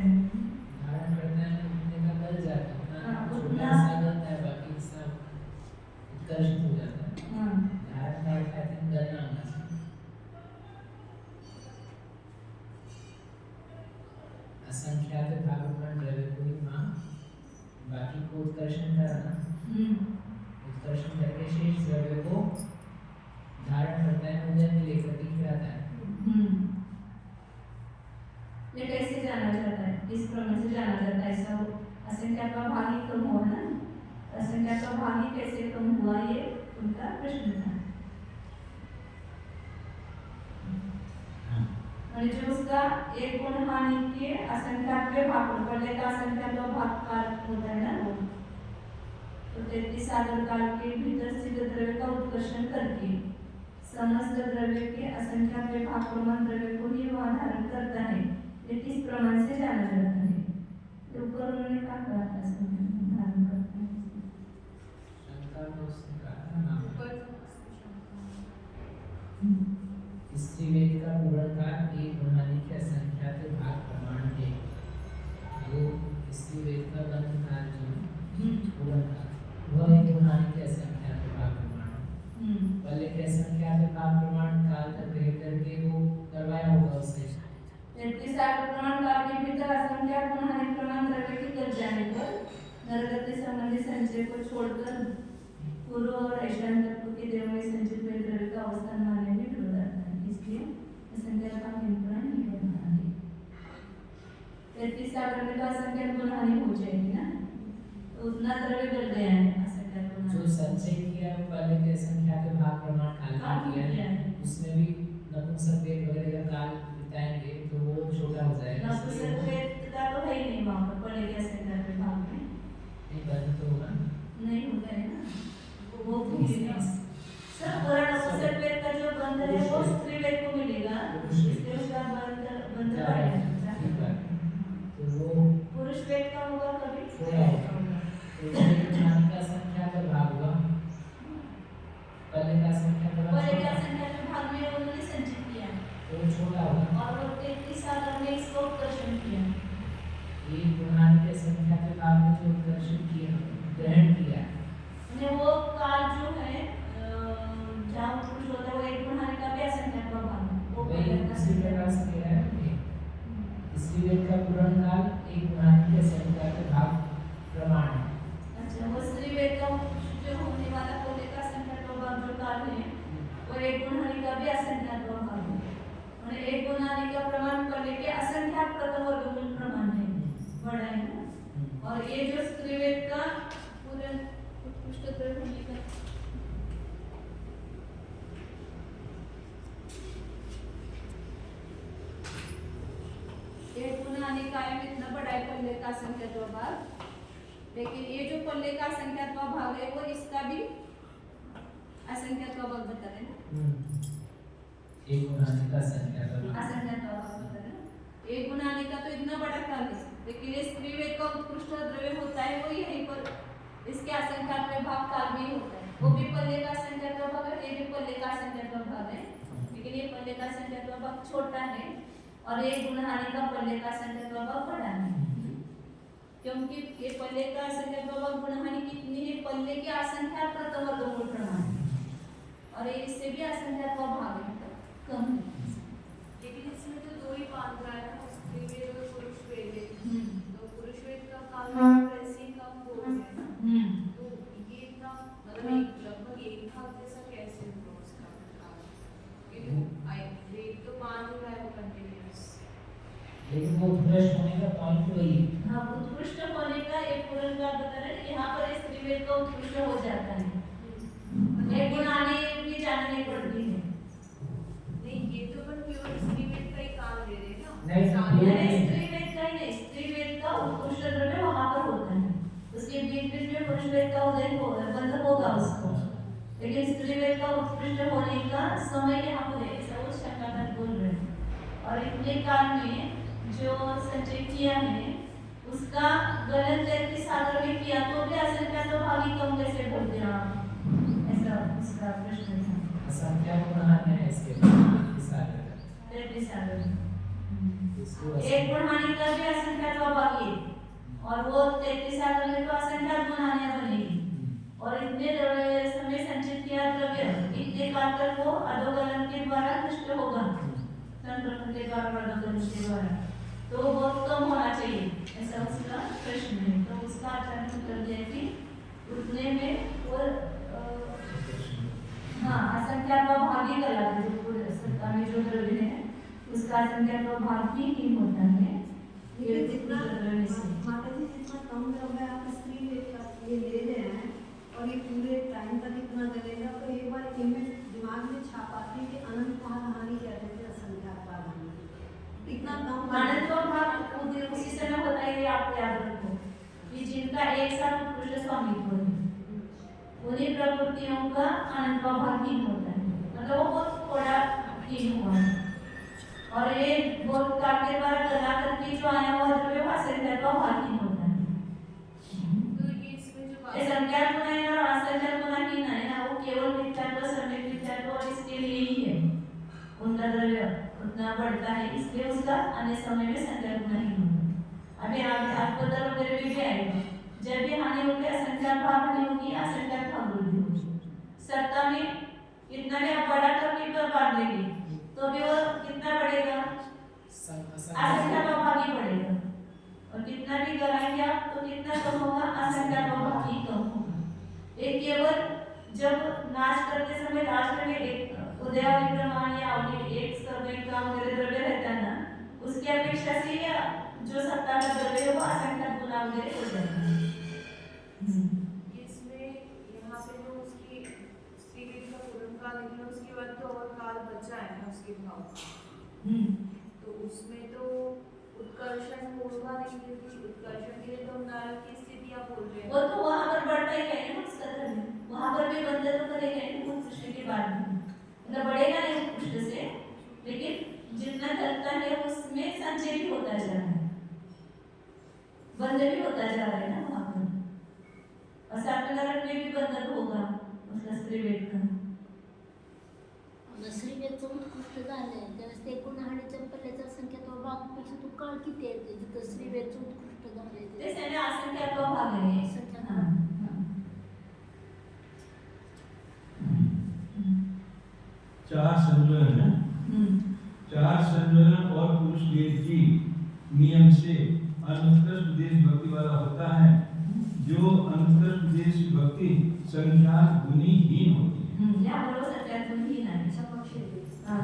धारण करता है, उतने का गल जाता है, छोटा सा गलता है, बाकी सब उत्कर्षित हो जाता है। धारण का अर्थ है गलना होना चाहिए। असंख्यात भाग प्रमाण द्रव्य को ही वहाँ बाकी को उत्कर्षण कराना, उत्कर्षण करके शेष द्रव्य को धारण करता है, उधर में लेकर के खिलाता है। ये कैसे जाना जाता है? इस प्रमाण से जाना जाता है। ऐसा असंख्यात का भाग ही कम हुआ ना, असंख्यात का भाग ही कैसे कम हुआ, ये उनका प्रश्न था। और जो उसका एक गुणहानि के असंख्यात भाग पहले का असंख्यात भाग काल होता है ना, वो तो 33 सागर काल के भीतर स्थित द्रव्य का उत्कर्षण करके समस्त द्रव्य के असंख्यात भाग प्रमाण द्रव्य को ही वहाँ धारण करता है। ये किस प्रमाण से जाना जाता है? ऊपर उन्होंने क्या कहा था, धारण करता है शंकर को उसने कहा ना, स्त्रीवेद का पूर्ण काल एक गुणहानि के असंख्यात भाग प्रमाण है। वो स्त्रीवेद का बंध काल जो पूर्ण काल वह एक गुणहानि के असंख्यात भाग प्रमाण, पहले के असंख्यात भाग प्रमाण काल तक रह करके वो करवाया होगा उसने। 33 सागर प्रमाण काल के भीतर असंख्यात गुणहानि प्रमाण द्रव्य की कर जाने पर नरगति संबंधी संचय को छोड़कर पूर्व और ईशान तत्व के देव में संचित हुए द्रव्य का अवस्थान मानने में विरोध आता है। इसलिए असंख्यात का निरूपण नहीं करना है। 33 द्रव्य का असंख्यात गुण हानि हो जाएगी ना, तो उतना द्रव्य बढ़ गया है असंख्यात गुण जो संचय किया है वो पहले के संख्या के भाग प्रमाण काल में किया है, उसमें भी नपुंसक वेद वगैरह का काल बिताएंगे तो वो छोटा हो जाएगा। नपुंसक वेद का तो है ही नहीं वहाँ पर पहले के असंख्यात के भाग में, नहीं बंद तो होगा नहीं होता है ना, वो भूल गया सर। पूरा नपुंसक वेद का जो बंध है वो स्त्री वेद को मिलेगा, इसलिए उसका बंध रहेगा। तो वो पुरुष वेद का होगा कभी थोड़ा होगा, तो एक गुणानी का संख्या का भाग हुआ, पहले का संख्या का भाग में उन्होंने संचित किया वो छोटा होगा, और वो 33 साल में इसको उत्कर्षण किया। एक गुणानी के संख्या के भाग में जो उत्कर्षण किया ग्रहण किया ने वो काल जो है जहाँ पुरुष होता है वो एक गुणानी का भी असंख्यात का भाग है, वो वही पहले का इसी प्रकार से कह रहा है इसी वेद का पुराण काल एक गुणानी के संख्या के भाग प्रमाण है। अच्छा, वो स्त्री वेद का जो होने वाला पहले का असंख्यात का भाग जो काल है वो एक गुणानी का भी असंख्यात का भाग है, और एक गुणानी का प्रमाण पहले के असंख्यात प्रथम वर्गमूल प्रमाण है, बड़ा है ना। और ये जो स्त्री वेद का पूरे उत्कृष्ट द्रव्य होने का एक गुणानी कायम इतना बड़ा है पल्ले का संख्यात्व भाग, लेकिन ये जो पल्ले का संख्यात्व भाग है वो इसका भी असंख्यात्व भाग बता रहे ना। एक गुणानी का संख्या का भाग असंख्यात भाग बता रहे ना। एक गुणानी का तो इतना बड़ा काल है, लेकिन ये स्त्री वेद का उत्कृष्ट द्रव्य होता है वो यहीं पर इसके असंख्यात्व भाग काल में होता है, वो भी पल्ले का संख्यात्व भाग है, ये भी पल्ले का संख्यात्व भाग है, लेकिन ये पल्ले का संख्यात्व भाग छोटा है और एक गुणहानि का पल्ले का संख्यात्व भाग बड़ा है, क्योंकि ये पल्ले का संख्यात्व भाग गुणहानि कितनी है, पल्ले के असंख्यात प्रथम वर्गमूल प्रमाण और ये इससे भी असंख्यात्व भाग है कम है। लेकिन इसमें तो दो ही बांध रहा है ना, स्त्री वेद और पुरुष वेद, तो पुरुष वेद का काल वैसे ही कम हो गया ना, तो ये इतना मतलब लगभग एक भाग जैसा कैसे हुआ उसका काल, क्योंकि वेद तो बांध रहा है वो कंटिन्यूअस, लेकिन वो उत्कृष्ट होने का पॉइंट वही है। हाँ, उत्कृष्ट होने का एक पूर्ण बात बता रहे हैं, यहाँ पर स्त्री वेद का उत्कृष्ट हो जाता है, एक गुणानी भी जाननी पड़ती है। नहीं ये तो अपन प्योर स्त्री वेद का ही काल ले रहे हैं ना, नहीं, नहीं, स्त्री वेद का ही नहीं, स्त्री वेद का उत्कृष्ट द्रव्य वहाँ पर होता है, उसके बीच बीच में पुरुष वेद का उदय बंद होगा उसको, लेकिन स्त्री वेद का उत्कृष्ट होने का समय यहाँ पर है, ऐसा वो शंकराचार्य बोल रहे हैं। और इतने काल में जो संचय किया है उसका गलत 33 सागर में किया तो भी असंख्यात भागी कम कैसे बोलते हैं आप, ऐसा उसका प्रश्न था। संख्या गुणहानि है इसके बाद इस सागर का 33 सागर इसको एक गुणहानि का भी असंख्यात भागी है, और वो 33 सागर में तो असंख्यात गुणहानियां बनेगी, और इतने समय संचित किया द्रव्य इतने काल तक वो अधोगलन के द्वारा नष्ट होगा, संक्रमण के द्वारा अधोगलन के द्वारा, तो वो बहुत कम होना चाहिए, ऐसा उसका प्रश्न है। तो उसका आचार्य ने उत्तर दिया कि उतने में वो हाँ असंख्यात भागी कहलाते, जो पूरे सत्ता में जो द्रव्य है उसका असंख्यात भाग ही होता है। ये जितना माता जी जितना कम द्रव्य आप स्त्री वेद का ये ले रहे हैं और ये पूरे टाइम तक इतना चलेगा, तो एक बार इमेज दिमाग में छापाती है कि अनंत महाहानि कहते थे असंख्यात भाग, इतना कम आनंद भाग उसी समय होता है, ये आप याद रखो कि जिनका एक साथ उत्कृष्ट स्वामित्व है उन्हीं प्रवृत्तियों का आनंद भाग ही होता है, मतलब वो बहुत थोड़ा हीन हुआ है, और ये बहुत काल के द्वारा कला करके जो आया हुआ द्रव्य असंख्यात भाग ही होता है। तो ये इसमें जो ये संख्यात गुण है और असंख्यात गुण ही ना है ना, वो केवल मिथ्यात्व सम्यक मिथ्यात्व और इसके लिए ही है, उनका द्रव्य उतना बढ़ता है, इसलिए उसका अन्य समय में संख्यात गुण ही होता है। अभी आपको दर वगैरह भी आएगा, जब भी हानि होगी असंख्यात भाग हानि होगी, असंख्यात भाग वृद्धि होगी। सत्ता में कितना भी आप बड़ा टॉपिक पर बांध देंगे तो भी वो कितना बढ़ेगा, असंख्यात भाग ही बढ़ेगा, और कितना भी कराएंगे आप तो कितना कम होगा, असंख्यात भाग ही कम होगा। एक केवल जब नाश करते समय लास्ट में एक उदयावली प्रमाण या एक समय का वगैरह द्रव्य रहता है ना, उसकी अपेक्षा से जो सत्ता का द्रव्य है वो असंख्यात गुना वगैरह हो जाता है। इसमें यहाँ पे जो उसकी स्त्रीलिंग का पूर्ण काल निकला उसके बाद तो और काल बचा है ना उसके भाव का, तो उसमें तो उत्कर्षण पूर्वा निकली थी, उत्कर्षण के लिए तो हम नारद की स्थिति आप बोल रहे हैं। वो तो वहाँ पर बढ़ता ही है ना उसका धर्म, वहाँ पर भी बंधन तो करेगा ही ना उत्कृष्ट के बाद में, मतलब बढ़ेगा नहीं उत्कृष्ट से, लेकिन जितना करता है उसमें संचय भी होता जा रहा है, बंधन भी होता जा रहा है ना वहाँ पर, और सातवें नरक में भी बंधन होगा उसका स्त्रीवेद का। श्रीवेदचं उत्कृष्ट झालंय त्यावेळेस ते एकूण हाडीच्या पल्ल्याचा संख्यात्व भागपेक्षा तो काळ किती आहे ते जिथं श्रीवेदचं उत्कृष्ट झालंय ते ते सगळे असंख्यात्व भाग आहे। संख्यात्व हाँ, चार संज्वलन है, चार संज्वलन और पुरुष वेद की नियम से अनुत्कृष्ट देश भक्ति वाला होता है, जो अनुत्कृष्ट देश भक्ति संख्यात गुणहीन होती है। यहाँ पर वो संख्यात गुणहीन है, समक्ष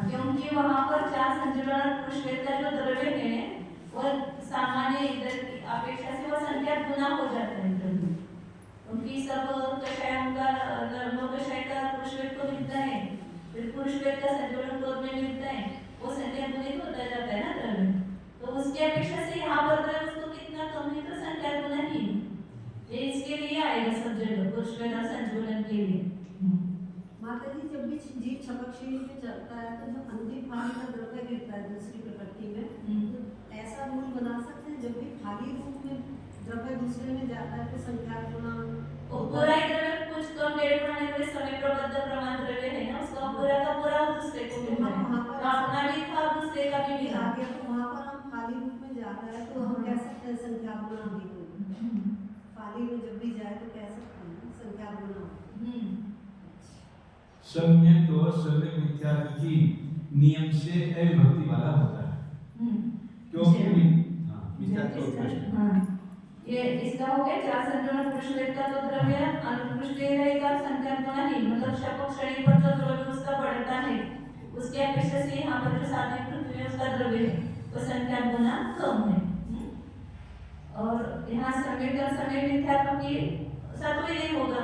क्योंकि वहाँ पर चार संज्वलन और पुरुष वेद का जो द्रव्य है वो सामान्य इधर की अपेक्षा से वो संख्यात गुना हो जाता है द्रव्य, क्योंकि सब कषायों का नर्मो कषाय का पुरुष वेद को मिलता है, फिर पुरुष वेद का संज्वलन क्रोध में मिलता है, वो संख्या गुणित होता जाता है ना द्रव्य, तो उसकी अपेक्षा से यहाँ पर द्रव्य उसको कितना कम है तो संख्या गुना ही ये इसके लिए आएगा सब जगह पुरुष वेद और संज्वलन के लिए। माता जी जब भी जीव छपक श्रेणी में चलता है तो जो अंतिम भाग का द्रव्य गिरता है दूसरी प्रकृति में, तो ऐसा रूल बना सकते हैं जब भी खाली रूप में द्रव्य दूसरे में जाता है तो संख्या गुना पूरा ही द्रव्य कुछ कम डेढ़ गुना नहीं बड़े समय प्रबद्ध प्रमाण द्रव्य है ना उसका पूरा का पूरा दूसरे को मिल रहा है, तो अपना भी था दूसरे का भी मिला आ गया, तो वहाँ पर हम खाली रूप में जा रहे हैं तो हम कह सकते हैं संख्या गुना भी खाली में जब भी जाए तो कह सकते हैं संख्या गुना। सम्यक और सम्यक मिथ्यात्व की नियम से अभक्ति वाला होता है, क्योंकि मिथ्यात्व उत्कृष्ट है। ये इसका हो गया चार संज्ञान पुरुष वेद का तो द्रव्य अनुपुरुष वेद है का संख्या गुना नहीं, मतलब शपक श्रेणी पर जो द्रव्य उसका बढ़ता है उसके अपेक्षा से यहाँ पर जो सात्विक पृथ्वी है उसका द्रव्य है तो संख्या गुना कम है। और यहाँ सम्यक और सम्यक मिथ्यात्व की सत्व नहीं होगा,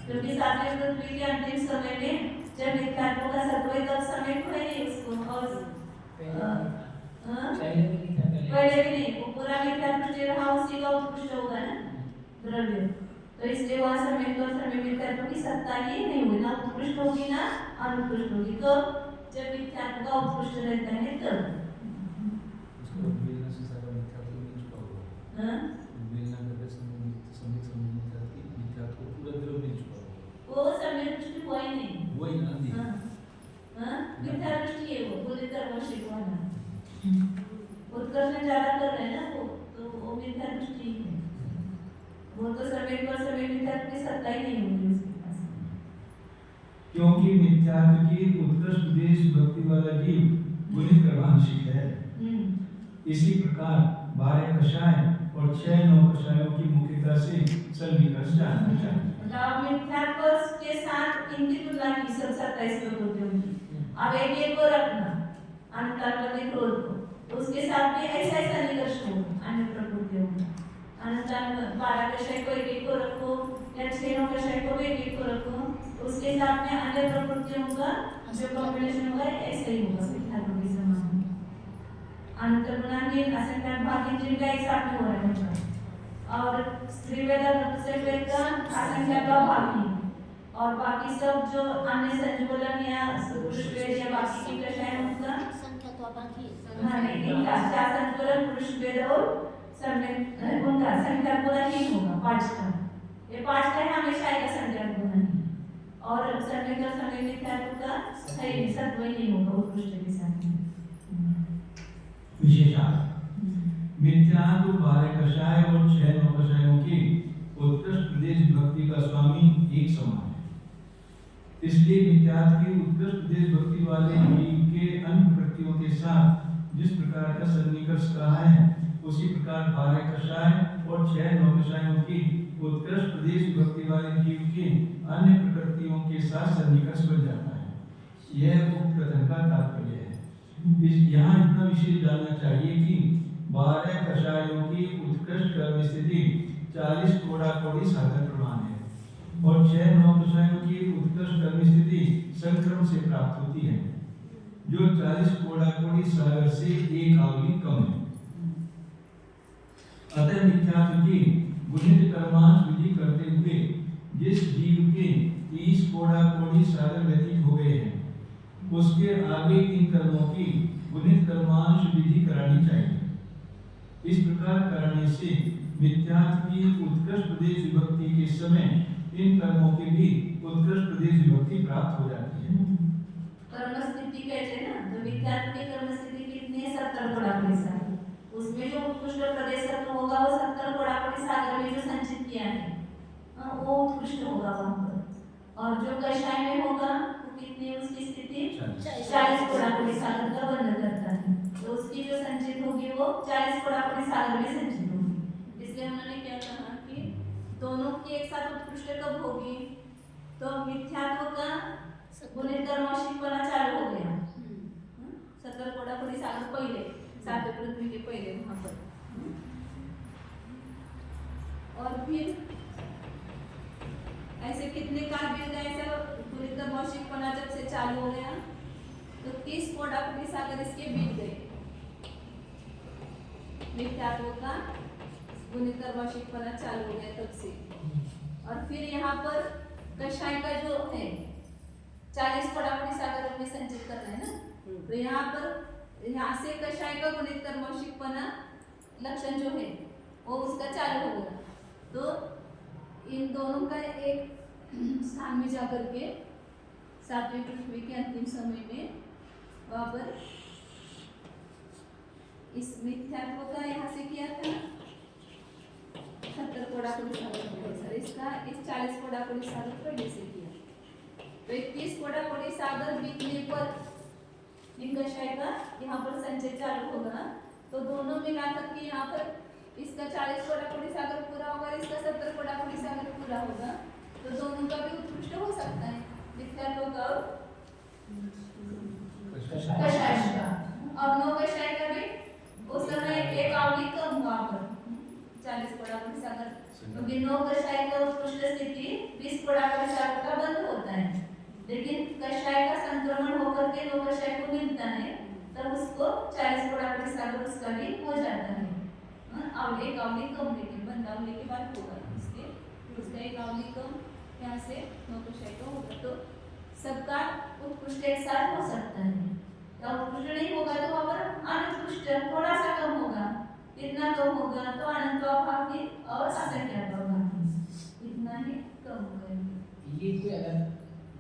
क्योंकि सात्विक पृथ्वी के अंतिम समय में जब मिथ्यात्व का सत्व तब समय को है उसको, और पहले भी नहीं वो पूरा मिथ्या दृष्टि रहा उसी का उत्कृष्ट होगा ना द्रव्य, तो इसलिए वह समय तो समय मिथ्यात्व की सत्ता ही नहीं हुई, ना उत्कृष्ट होगी ना अनुत्कृष्ट होगी, तो जब मिथ्यात्व का उत्कृष्ट रहता है तब उसको बेलना से सारा मिथ्यात्व नहीं छुपा हुआ, हाँ बेलना करके समय मिथ्यात्व पूरा द्रव्य नहीं छुपा हुआ, वो समय दृष्टि हुआ ही नहीं, वही ना दी हाँ मिथ्या दृष्टि है वो बोले कर्म शिकवाना उत्कर्षण ज्यादा कर रहे हैं ना वो, तो वो मिथ्या दृष्टि है, वो तो समय पर समय मिथ्यात्व की सत्ता ही नहीं होगी उसके पास, क्योंकि मिथ्यात्व की उत्कृष्ट देश भक्ति वाला जीव गुणित कर्मांशिक है। इसी प्रकार 12 कषाय और 6 9 कषायों की मुख्यता से सन्निकर्ष जानना चाहिए। मतलब मिथ्यात्व के साथ इनकी तुलना की सब 27 प्रकृतियों की, अब एक को रखना अनंतानवती क्रोध को, तो उसके साथ में ऐसा ऐसा निकर्ष हो अन्य प्रकृतियों का, अनंतान 12 कषाय को एक को रखो या 6 9 कषाय को भी एक को रखो, तो उसके साथ में अन्य प्रकृतियों का जो कॉम्बिनेशन होगा ऐसा ही होगा मिथ्यात्व के समान। अंतर्गुणाहीन असंख्यात भागी जिनका एक साथ में हो रहा है, और स्त्रीवेद और नपुंसकवेद का असंख्यात भागी, और बाकी सब जो अन्य संज्वलन या पुरुष वेद या बाकी की कषाय उनका संख्यात्व भागी हाँ नहीं इनका चार संज्वलन पुरुष वेद और सम्यक उनका संख्यात गुणहीन होगा 5 का, ये 5 का हमेशा आएगा संख्यात गुणहीन, और सम्यक और सम्यक मिथ्यात्व का सही सत्व ही नहीं होगा उत्कृष्ट के साथ में। विशेषार्थ मिथ्यात्व 12 कषाय और 6 9 कषायों की उत्कृष्ट देश भक्ति का स्वामी एक समान है, इसलिए मिथ्यात्व की उत्कृष्ट देश भक्ति वाले जीव के अन्य प्रकृतियों के साथ जिस प्रकार का सन्निकर्ष कहा है उसी प्रकार 12 कषाय और 6 9 कषायों की उत्कृष्ट देश भक्ति वाले जीव के अन्य प्रकृतियों के साथ सन्निकर्ष बन जाता है। यह उक्त कथन का तात्पर्य है। यहाँ इतना विशेष जानना चाहिए कि 12 कषायों की उत्कृष्ट कर्म स्थिति 40 कोड़ा कोड़ी साधन प्रमाण है और 6 नौ कषायों की उत्कृष्ट कर्म स्थिति संक्रम से प्राप्त होती है जो 40 कोड़ा कोड़ी सागर से एक आवली कम है। अतः मिथ्यात्व की गुणित कर्मांश विधि करते हुए जिस जीव के 30 कोड़ा कोड़ी सागर व्यतीत हो गए हैं उसके आगे इन कर्मों की गुणित कर्मांश विधि करानी चाहिए। इस प्रकार करने से मिथ्यात्व की उत्कृष्ट प्रदेश विभक्ति के समय इन कर्मों की भी उत्कृष्ट प्रदेश विभक्ति प्राप्त हो जाती है। कर्म स्थिति कहते हैं ना, तो मिथ्यात्व की कर्म स्थिति कितनी है? 70 कोड़ा कोड़ी सागर। उसमें जो उत्कृष्ट प्रदेश तत्व होगा वो 70 कोड़ा कोड़ी सागर में जो संचित किया है वो उत्कृष्ट होगा वहाँ पर। और जो कषाय में होगा वो कितनी उसकी स्थिति 40 कोड़ा कोड़ी सागर का वर्णन करता है, तो उसकी जो संचित होगी वो 40 कोड़ा कोड़ी सागर में संचित होगी। इसलिए उन्होंने क्या कहा कि दोनों की एक साथ उत्कृष्ट कब होगी? तो मिथ्यात्व का गुणित कर्मशीलपना चालू हो गया 70 कोड़ा कोड़ी सागर पहले, 7 पृथ्वी के पहले वहां पर। और फिर ऐसे कितने काल बीत गए? ऐसा गुणित कर्मशीलपना जब से चालू हो गया तो 30 कोड़ा कोड़ी सागर इसके बीत गए मिथ्यात्व का गुणित कर्मशीलपना चालू हो गया तब से। और फिर यहाँ पर कषाय का जो है 40 कोड़ा कोड़ी सागर में संचित करना है ना, तो यहाँ पर यहाँ से कषाय का गुणित कर्मशीलपना लक्षण जो है वो उसका चालू हो गया। तो इन दोनों का एक स्थान में जाकर के 7वीं पृथ्वी के अंतिम समय में वहाँ पर इस मिथ्यात्व का यहाँ से किया था 70 कोड़ा कोड़ी सागर, इसका इस 40 कोड़ा कोड़ी सागर पहले से किया। तो 31 कोड़ा कोड़ी सागर बीतने पर इन कषाय का यहाँ पर संचय चालू होगा, तो दोनों मिलाकर के यहाँ पर इसका 40 कोड़ा कोड़ी सागर पूरा होगा, इसका 70 कोड़ा कोड़ी सागर पूरा होगा, तो दोनों का भी उत्कृष्ट हो सकता है मिथ्यात्व का और कषाय का। और नौ कषाय का भी उस समय एक आवली कम हुआ पर 40 कोड़ा कोड़ी सागर, क्योंकि नौ कषाय का उत्कृष्ट स्थिति 20 कोड़ा कोड़ी सागर का बंद होता है, लेकिन कषाय का संक्रमण होकर के नौ कषाय को मिलता है तब उसको 40 कोड़ा कोड़ी सागर उसका भी हो जाता है। आवली एक आवली कम, लेकिन बंद आवली के बाद होगा, इसलिए उसका एक आवली कम यहाँ से 9 कषाय का होगा, तो सबका उत्कृष्ट एक साथ हो सकता है। या उत्कृष्ट नहीं होगा तो वहाँ पर अनुत्कृष्ट थोड़ा सा कम होगा, इतना कम होगा तो अनंतभागी और असंख्यात्भागी इतना ही कम होगा। ये कोई अलग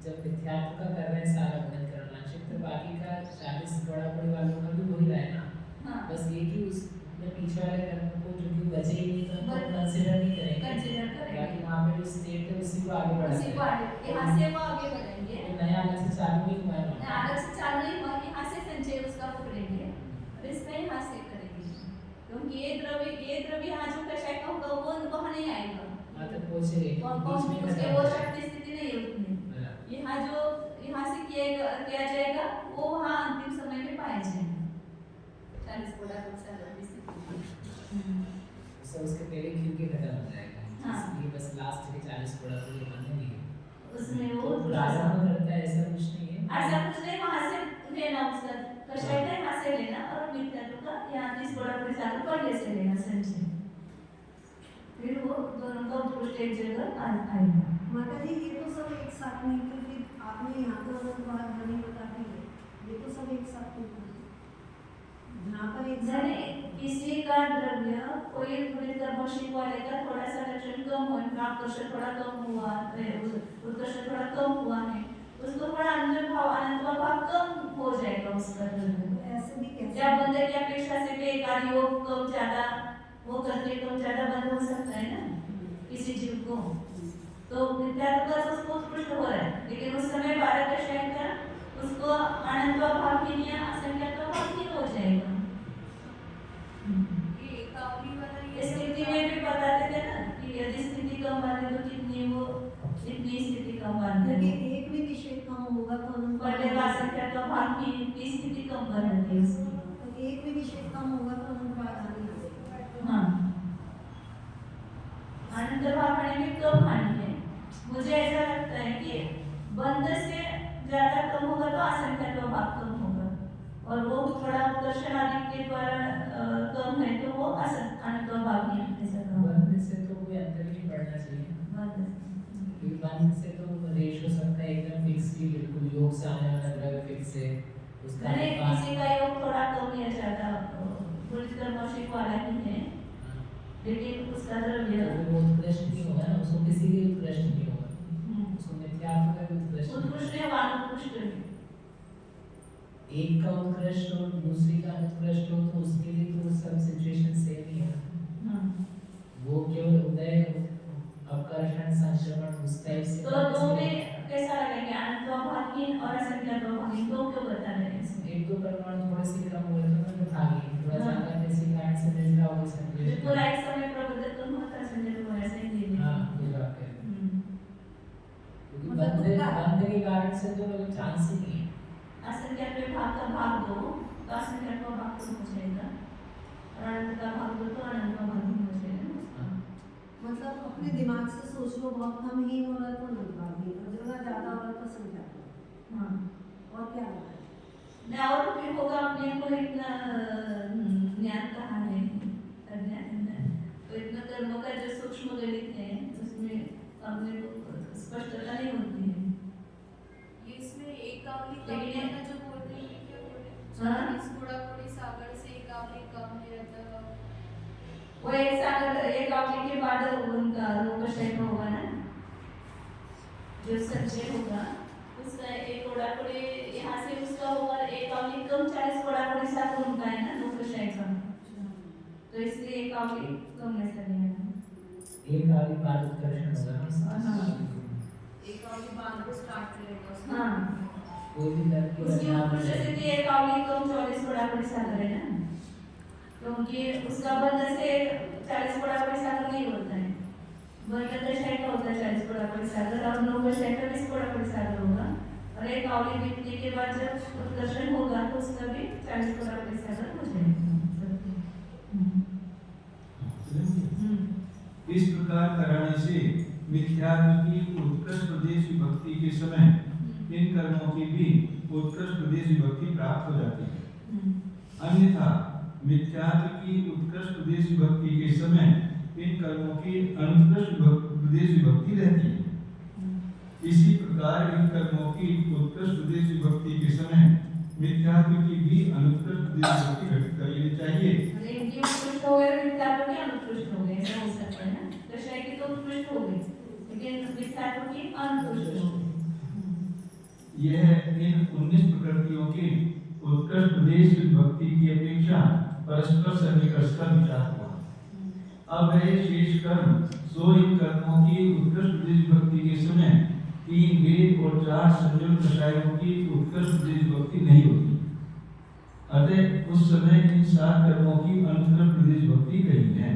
जब मिथ्यात्व का कर रहे हैं सारा गुणन करना, तो बाकी का 40 कोड़ा कोड़ी वालों का भी वही रहा है ना। हाँ। बस ये कि उसमें पीछे वाले कर्म को जो कि बचे ही नहीं तो हम कंसीडर नहीं करेंगे, कंसीडर करेंगे, बाकी वहाँ पे जो स्टेट है उसी को आगे बढ़ाएंगे, उसी को आगे यहाँ से वो आगे बढ़ेंगे, नया अलग से चालू नहीं हुआ है, अलग से चालू नहीं हुआ, यहाँ से संचय उसका पकड़ेंगे और इसका यहाँ से करेंगे, क्योंकि ये द्रव्य यहाँ जो कषाय का होगा वो वहाँ नहीं आएगा, मतलब पहुँचेंगे उसके वो शक्ति स्थिति नहीं है उतनी। यहाँ जो यहाँ से किया जाएगा वो वहाँ अंतिम समय में पाया जाएगा 40 कोड़ा कोड़ी सागर की स्थिति। सब उसके पहले खिल के खत्म हो जाएगा, हाँ। इसलिए बस लास्ट के 40 कोड़ा कोड़ी बनने नहीं है उसमें वो राजा में करता है, ऐसा कुछ नहीं है, ऐसा कुछ नहीं, वहाँ से लेना उसका कषाय का यहाँ से लेना और मिथ्यात्व का यहाँ 30 कोड़ा कोड़ी सागर पहले से लेना संचय, फिर वो दोनों का उत्कृष्ट एक जगह आएगा। माता जी ये तो सब एक साथ नहीं, तो फिर आपने यहाँ तो अनंतभागी बता दी है, ये तो सब एक साथ नहीं था जहाँ पर एक यानी किसी का द्रव्य कोई गुणित कर्मशील वाले का थोड़ा सा लक्षण कम हो, आकर्षण थोड़ा कम हुआ, उत्कर्षण थोड़ा कम हुआ है, उसको थोड़ा अनंतभाव कम हो जाएगा उसका द्रव्य। ऐसे भी कैसे जब बंदे की अपेक्षा से भी एक आदि वो कम ज्यादा वो करके कम ज्यादा बंद हो सकता है ना किसी जीव को, तो मिथ्यात्व का उसको उत्कृष्ट हो रहा है, लेकिन उस समय 12 कषाय का उसको अनंतभागी या असंख्यात्भागी हो जाएगा। ये कावली वाला ये स्थिति में भी बताते थे ना कि यदि स्थिति कम बांधे तो कितनी वो इतनी स्थिति कम बांधे, क्योंकि एक भी विषय कम होगा तो पहले का असंख्यात्भागी की स्थिति कम कर देती है उसकी। एक भी विषय कम होगा तो अनंत भाग हानि आ जाएगी। हाँ, अनंत भाग हानि में कम हानि है। मुझे ऐसा लगता है कि बंध से ज्यादा कम होगा तो असंख्यात्व भाग कम होगा, और वो थोड़ा उत्कर्षण आदि के द्वारा कम है तो वो अनंत भाग नहीं अपने से कम। बंध से तो कोई अंतर नहीं पड़ना चाहिए, क्योंकि बंध से तो रेशो सबका एकदम फिक्स ही, बिल्कुल योग से आने वाला द्रव्य फिक्स है उसका। अरे किसी का योग थोड़ा कम या ज्यादा कर्मशिक वाला ही है, लेकिन उसका द्रव्य वो उत्कृष्ट नहीं होगा ना, उसको किसी भी उत्कृष्ट नहीं होगा, उसको मिथ्यात्व का भी उत्कृष्ट नहीं उत्कृष्ट है वानुत्कृष्ट है। होगा। एक का उत्कृष्ट हो दूसरी का अनुत्कृष्ट हो तो उसके लिए तो सब सिचुएशन सेम ही है। वो केवल उदय अपकर्षण संक्रमण उस टाइप से तो दो में कैसा लगेगा, अनंतभागहीन और असंख्यात्वभागहीन दो क्यों बता रहे हैं इसमें? एक दो परमाणु थोड़े से कम हुए तो ना भागी थोड़ा ज्यादा किसी कारण से मिल रहा होगा संदेश। पूरा एक समय प्रबंधक कम होता संजय को ऐसे ही दे हां ये बात है, क्योंकि बंध के कारण से तो लोग चांस ही नहीं है। असंख्यात्व भाग का भाग दो तो असंख्यात्व भाग कम हो जाएगा, और अनंत का भाग दो तो अनंत का भाग हो जाएगा। मतलब अपने दिमाग से सोच लो, बहुत कम ही हो रहा है तो अनंत भाग ही, और जगह ज्यादा हो रहा है तो संख्यात्मक। हाँ, और क्या होगा? मैं और भी होगा अपने को इतना ज्ञान कहाँ है, अज्ञान है, तो इतना कर्मों का जो सूक्ष्म गणित है उसमें अपने को स्पष्टता नहीं होती है। ये इसमें एकावली कम लेकिन होना जो बोल रहे हैं, क्या बोल रहे हैं? हाँ? इस घोड़ाखोड़ी सागर से एकावली कम है रहता। वो एक सागर एक आवली के बाद उनका लोकशय होगा ना, जो संचय होगा उसका एक घोड़ाखोड़ी यहाँ से उसका होगा, एक आवली कम 40 घोड़ाखोड़ी साथ उनका है ना लोकशय का, तो इसलिए एक आवली कम ऐसा नहीं है। एक आदि बाद उत्कर्षण होगा ना। हाँ। एकावली बांध को स्टार्ट करेगा उसमें। हाँ, कोई भी दर की उसकी गणना उत्कृष्ट स्थिति एक आवली कम 24 घोड़ाखोड़ी सागर है ना, क्योंकि उसका बंध से 40 घोड़ाखोड़ी सागर नहीं होता है, बंध दशा का होता है 40 घोड़ाखोड़ी सागर, और नवदशा का 20 घोड़ाखोड़ी सागर होगा, और एक आवली बीतने के बाद जब उत्कर्षण होगा तो उसका भी 40 घोड़ाखोड़ी सागर हो जाएगा। इस प्रकार कराने से मिथ्यात्व की उत्कृष्ट प्रदेश विभक्ति के समय इन कर्मों की भी उत्कृष्ट प्रदेश विभक्ति प्राप्त हो जाती है। अन्यथा मिथ्यात्व की उत्कृष्ट प्रदेश विभक्ति के समय इन कर्मों की अनुत्कृष्ट प्रदेश विभक्ति रहती है। इसी प्रकार इन कर्मों की उत्कृष्ट प्रदेश विभक्ति के समय मिथ्यात्व की भी अनुत्कृष्ट प्रदेश विभक्ति घटित कर लेनी चाहिए। इनकी उत्कृष्ट हो गए, मिथ्यात्व की अनुत्कृष्ट हो गए, ऐसा हो सकता है ना, दशा की तो उत्कृष्ट हो गई लेकिन मिथ्यात्व की अनुत्कृष्ट हो गई। यह इन 19 प्रकृतियों के उत्कृष्ट प्रदेश विभक्ति की अपेक्षा परस्पर सन्निकर्ष का विचार हुआ। अब रहे शेष कर्म, सो इन कर्मों की उत्कृष्ट प्रदेश विभक्ति के समय 3 वेद और 4 संयोग दशाओं की उत्कृष्ट प्रदेश विभक्ति नहीं होती, अतः उस समय इन 7 कर्मों की अनुत्कृष्ट प्रदेश विभक्ति कही है।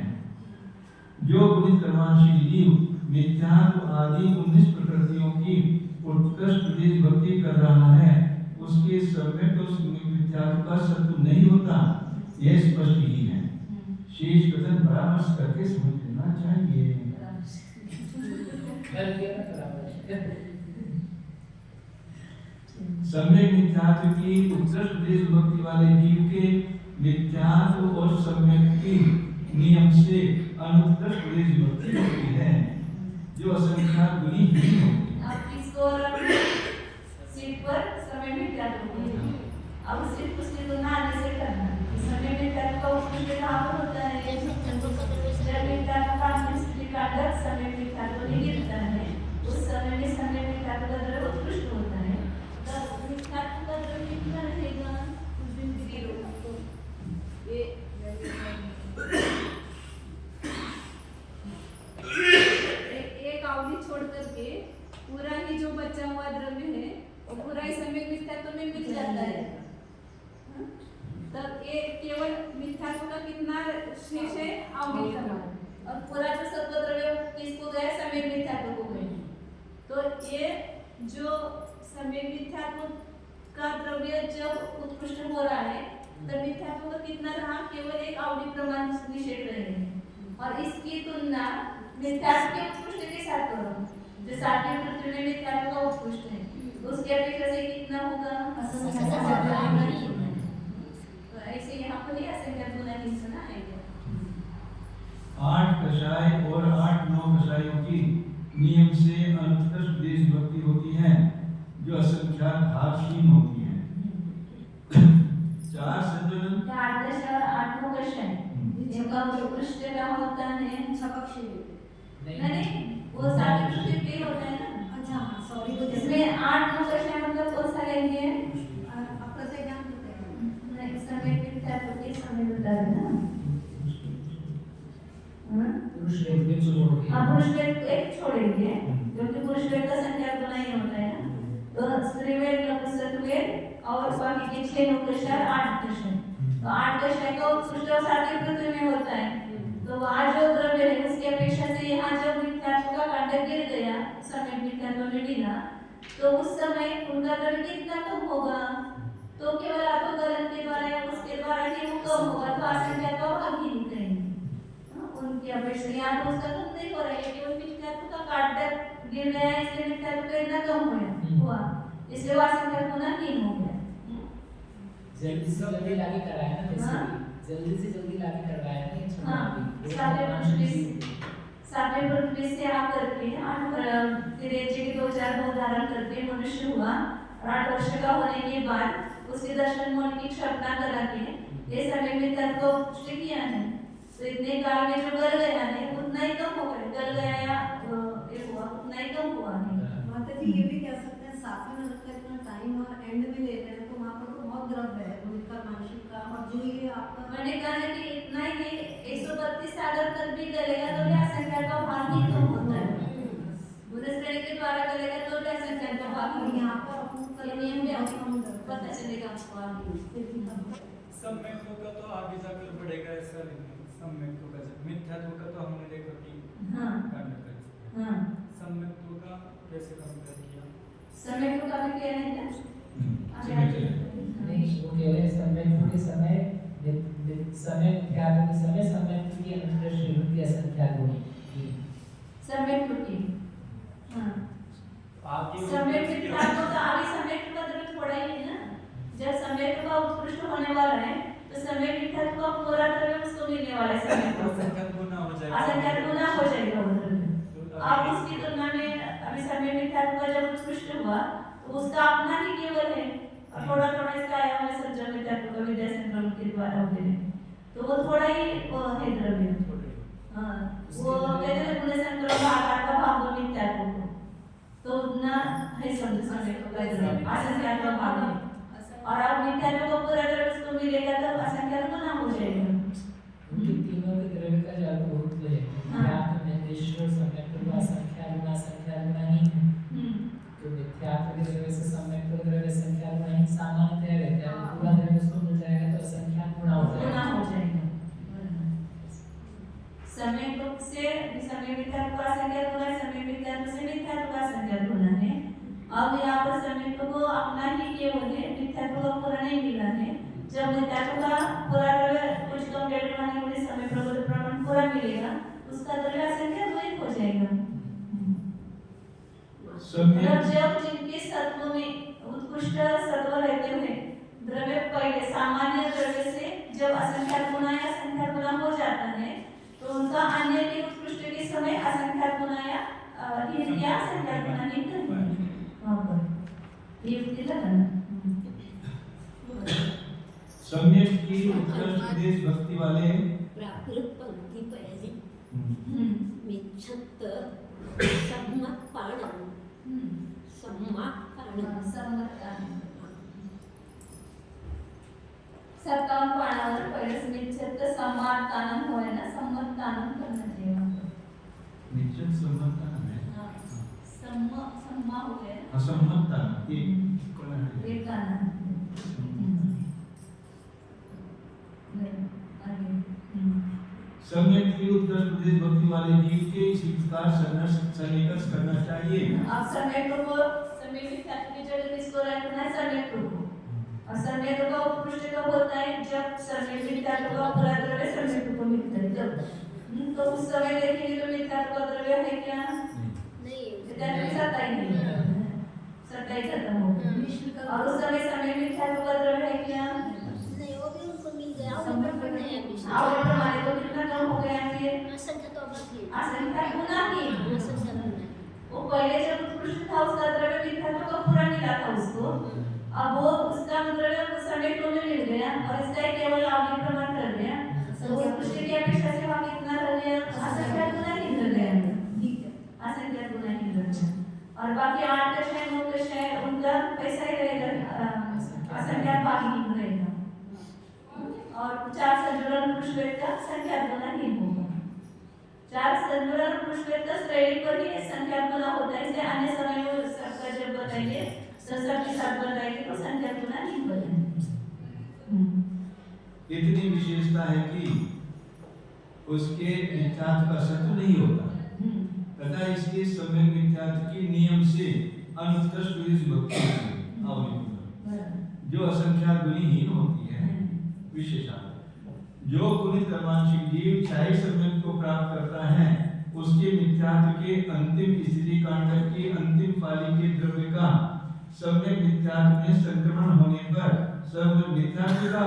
जो गुणित कर्मांशी जीव मिथ्यात्व आदि 19 प्रकृतियों की उत्कृष्ट प्रदेश विभक्ति कर रहा है, उसके सम्यक तो मिथ्यात्व का सत्व नहीं होता, यह स्पष्ट ही है। शेष कथन परामर्श करके समझ लेना चाहिए। सम्यक मिथ्यात्व की उत्कृष्ट प्रदेश विभक्ति वाले जीव के मिथ्यात्व और सम्यक की नियम से अनुत्कृष्ट प्रदेश विभक्ति होती है, जो असंख्यात गुणी नहीं होती। अब इसको सीट पर समय मिथ्यात्व होगा। अब सिर्फ उसकी तुलना आने से करना, समय मिथ्यात्व का उत्कृष्ट कहाँ पर होता है? जब मिथ्यात्व का अनुष्ठित कारक समय मिथ्यात्व नहीं गिरता है, उस समय में समय मिथ्यात्व का द्रव्य उत्कृष्ट होता है, तब मिथ्यात्व का द्रव्य कितना रहेगा? उस दिन 0 तो ये एक अवधि छोड़ करके पूरा ही जो बचा हुआ द्रव्य है वो पूरा ही समय मिथ्यात्व में मिल जाता है। हाँ? तब ये केवल मिथ्यात्व का कितना शेष है? अवधि का, और पूरा जो सत्व द्रव्य किसको गए? समय मिथ्यात्व को गए। तो ये जो समय मिथ्यात्व का द्रव्य जब उत्कृष्ट हो रहा है तर मिथ्यात्व का कितना रहा, केवल एक आवडी प्रमाण निषेध रहे। और इसकी तुलना मिथ्यात्व के उत्कृष्ट के साथ करो, जो सातवीं पृथ्वी में मिथ्यात्व का उत्कृष्ट है, उसके अपेक्षा से कितना होगा? तो ऐसे यहाँ पर ही असंख्यात गुना हिंसना आएगा। 8 कषाय और 8-9 कषायों की नियम से अनुत्कृष्ट देशभक्ति होती है, जो असंख्यात भारहीन होती है। 4 संतुलन 8 कशा 8 कशा है, इनका उत्कृष्ट क्या होता है? नहीं, वो सातवीं पृथ्वी पे होता है ना। अच्छा हाँ, सॉरी वो इसमें 8-9 कशा मतलब कौन सा लेंगे? प्रत्येक ज्ञान होते हैं। नहीं, समय मिथ्यात्व के समय बता रहे ना। पुरुष वेद में छोड़ के हाँ, पुरुष वेद एक छोड़ेंगे, क्योंकि पुरुष वेद का संख्या गुना ही होता है ना। तो स्त्री वेद, नपुंसक वेद और बाकी के 6 नौकशा 8 कशा। तो 8 कशा का उत्कृष्ट सातवीं पृथ्वी में होता है। तो वहाँ जो द्रव्य है उसकी अपेक्षा से यहाँ जब मिथ्यात्व का कांटा गिर गया, समय मिथ्यात्व में मिला, तो उस समय उनका द्रव्य कितना कम होगा? तो केवल आत्मकरण के द्वारा या उसके द्वारा ही वो कम होगा, तो असंख्यात का भाग ही नहीं करेंगे। उनकी अपेक्षा यहाँ तो उसका कम नहीं हो रहा है, केवल मिथ्यात्व का कांटा गिर गया है, इसलिए मिथ्यात्व का इतना कम हुआ, इसलिए वो असंख्यात गुना 3 हो गया। जल्दी से जल्दी लागू कराया ना, जैसे हाँ। जल्दी से जल्दी लागू करवाया ना ये छोटा हाँ, भी। सातवें पृथ्वी से आकर के तिरेचे के 2-4 उदाहरण करके मनुष्य हुआ, और 8 वर्ष का होने के बाद उसके दर्शन मन की क्षमता करा के ये समय में तत्व को पुष्ट किया है। तो इतने काल में जो गल गया है उतना ही कम हो गया, गल गया या ये हुआ उतना ही कम हुआ नहीं। माता जी ये भी कह सकते हैं सातवें नरक का इतना टाइम और एंड में लेते हैं, तो वहाँ पर तो बहुत द्रव्य है भूत का, मानसिक का, और जो ये आपका मैंने कहा है कि इतना ही 132 सागर तक भी गलेगा तो भी असंख्यात का भाग ही कम होता है। बुरे श्रेणी के द्वारा गलेगा तो भी असंख्यात का भाग और नहीं। यहाँ पर अपूर्ण का नियम भी बहुत कम द्रव्य पता चलेगा आपको आगे। सम्यक्त्व का तो आगे जाकर बढ़ेगा ऐसा नहीं, सम्यक्त्व का मिथ्यात्व का तो हमने देखा कि हाँ कांड कर हाँ, सम्यक्त्व का कैसे कंपेयर किया? समय को कभी कह रहे हैं नहीं, वो कह रहे हैं समय के समय समय मिथ्यात्व के समय समय की अनुत्कृष्ट विभक्ति असंख्यात गुणी समय त्रुटि। हाँ, आगे समय मिथ्यात्व का आगे समय का द्रव्य थोड़ा ही है ना। जब समय का उत्कृष्ट होने वाला है तो समय मिथ्यात्व का पूरा द्रव्य उसको मिलने वाला है। समय को असंख्यात गुना हो जाएगा, असंख्यात गुना हो जाएगा वो द्रव्य। अब उसकी तुलना में अभी समय मिथ्यात्व का जब उत्कृष्ट हुआ तो उसका अपना ही केवल है, और थोड़ा थोड़ा इसका आया हुआ संजय मिथ्यात्व का विद्या संक्रमण के द्वारा होते हैं, तो वो थोड़ा ही है द्रव्य। हाँ, वो कहते हैं गुण संक्रमण आकार का भाग वो मिथ्यात्व को, तो उतना है समझ समय का द्रव्य असंख्यात का भाग है। और अब मिथ्यात्व को पूरा द्रव्य उसको मिलेगा तो असंख्यात गुना हो जाएगा। उनके तीनों के द्रव्य का जो बहुत है, मिथ्यात्व महेश्वर सम्यक्त्व असंख्यात गुना संख्यात गुना ही है। तो मिथ्यात्व के द्रव्य से सम्यक्त्व द्रव्य संख्यात गुना ही सामान्यतः रहता है, पूरा द्रव्य उसको मिल जाएगा तो असंख्यात गुना हो जाएगा। समय तुक से समय मिथ्यात्व का संख्यात गुना, समय मिथ्यात्व से मिथ्यात्व का संख्यात गुना है। अब यहाँ पर समय को अपना ही केवल है, मिथ्यात्व का पूरा नहीं मिला है। जब मिथ्यात्व का पूरा द्रव्य कुछ कम डेढ़ करने वाले समय प्रमाण पूरा मिलेगा, उसका द्रव्य असंख्यात वही हो जाएगा। मतलब जब जिनके सत्व में उत्कृष्ट सत्व रहते हुए द्रव्य पहले सामान्य द्रव्य से जब असंख्यात गुना या असंख्यात गुना हो जाता है, तो उनका अन्य के उत्कृष्ट के समय असंख्यात गुना या असंख्यात गुना नहीं करेंगे। ये कितना करना? सम्यक की उत्कृष्ट देशभक्ति वाले प्राकृत पंक्ति पहली मिच्छत सम्मत पाणम सत्तावन पानावर पहिले मिच्छत समात्तानम होय ना, सम्मत्तानम करना चाहिए। निश्चित सम्मतता है, हाँ, सम्मा हो गया ना, असम्मतता एक कोण है, एक गाना सम्यक की उत्कृष्ट देशभक्ति वाले जीव के इस विकार सन्निकर्ष करना चाहिए। अब समय को समय मिथ्यात्व की जगह किसको रखना है? समय को। और सम्यक का उत्कृष्ट कब होता है? जब सम्यक मिथ्यात्व का पूरा द्रव्य सम्यक को मिलता है जब। तो उस समय देखेंगे तो मिथ्यात्व का द्रव्य है क्या? नहीं मिथ्यात्व सत्ता ही नहीं है, सत्ता ही खत्म हो गई। और उस समय समय मिथ्यात्व का द्रव्य है क्या? नहीं, वो भी उनको मिल गया, वो भी नहीं है। और प्रमाण तो कितना कम हो गया फिर? असंख्य तो बाकी असंख्य गुना ही। असंख्य गुना। वो पहले जब उत्कृष्ट था उसका द्रव्य मिथ्यात्व का पूरा मिला था उसको, अब वो उसका द्रव्य समय को मिल गया और इसका केवल आवली प्रमाण कर गया, तो उत्कृष्ट की अपेक्षा से वहाँ कितना रह गया? असंख्य गुना ही रह गया। ठीक है, असंख्य गुना ही रह गया। और बाकी 8 कक्षाएं 9 कक्षाएं उनका पैसा ही रहेगा, असंख्या बाकी ही रहेगा। और 4 संजुलन पुष्पवेद का संख्या गुना ही होगा। 4 संजुलन पुष्पवेद का श्रेणी पर ही संख्या गुना होता है, इसलिए अन्य समय में सबका जब बताइए तो सबके साथ बताएंगे तो संख्या गुना नहीं बनेगी। इतनी विशेषता है कि उसके मिथ्यात्व का सत्व नहीं होता तथा इसके समय मिथ्यात्व की नियम से अनुत्कृष्ट भक्ति जो असंख्या गुणहीन होती है। विशेषता जो गुणित कर्मांशिक जीव चाहे सम्यक को प्राप्त करता है उसके मिथ्यात्व के अंतिम स्थिति कांडक की अंतिम पाली के द्रव्य का सम्यक मिथ्यात्व में संक्रमण होने पर सम्यक मिथ्यात्व का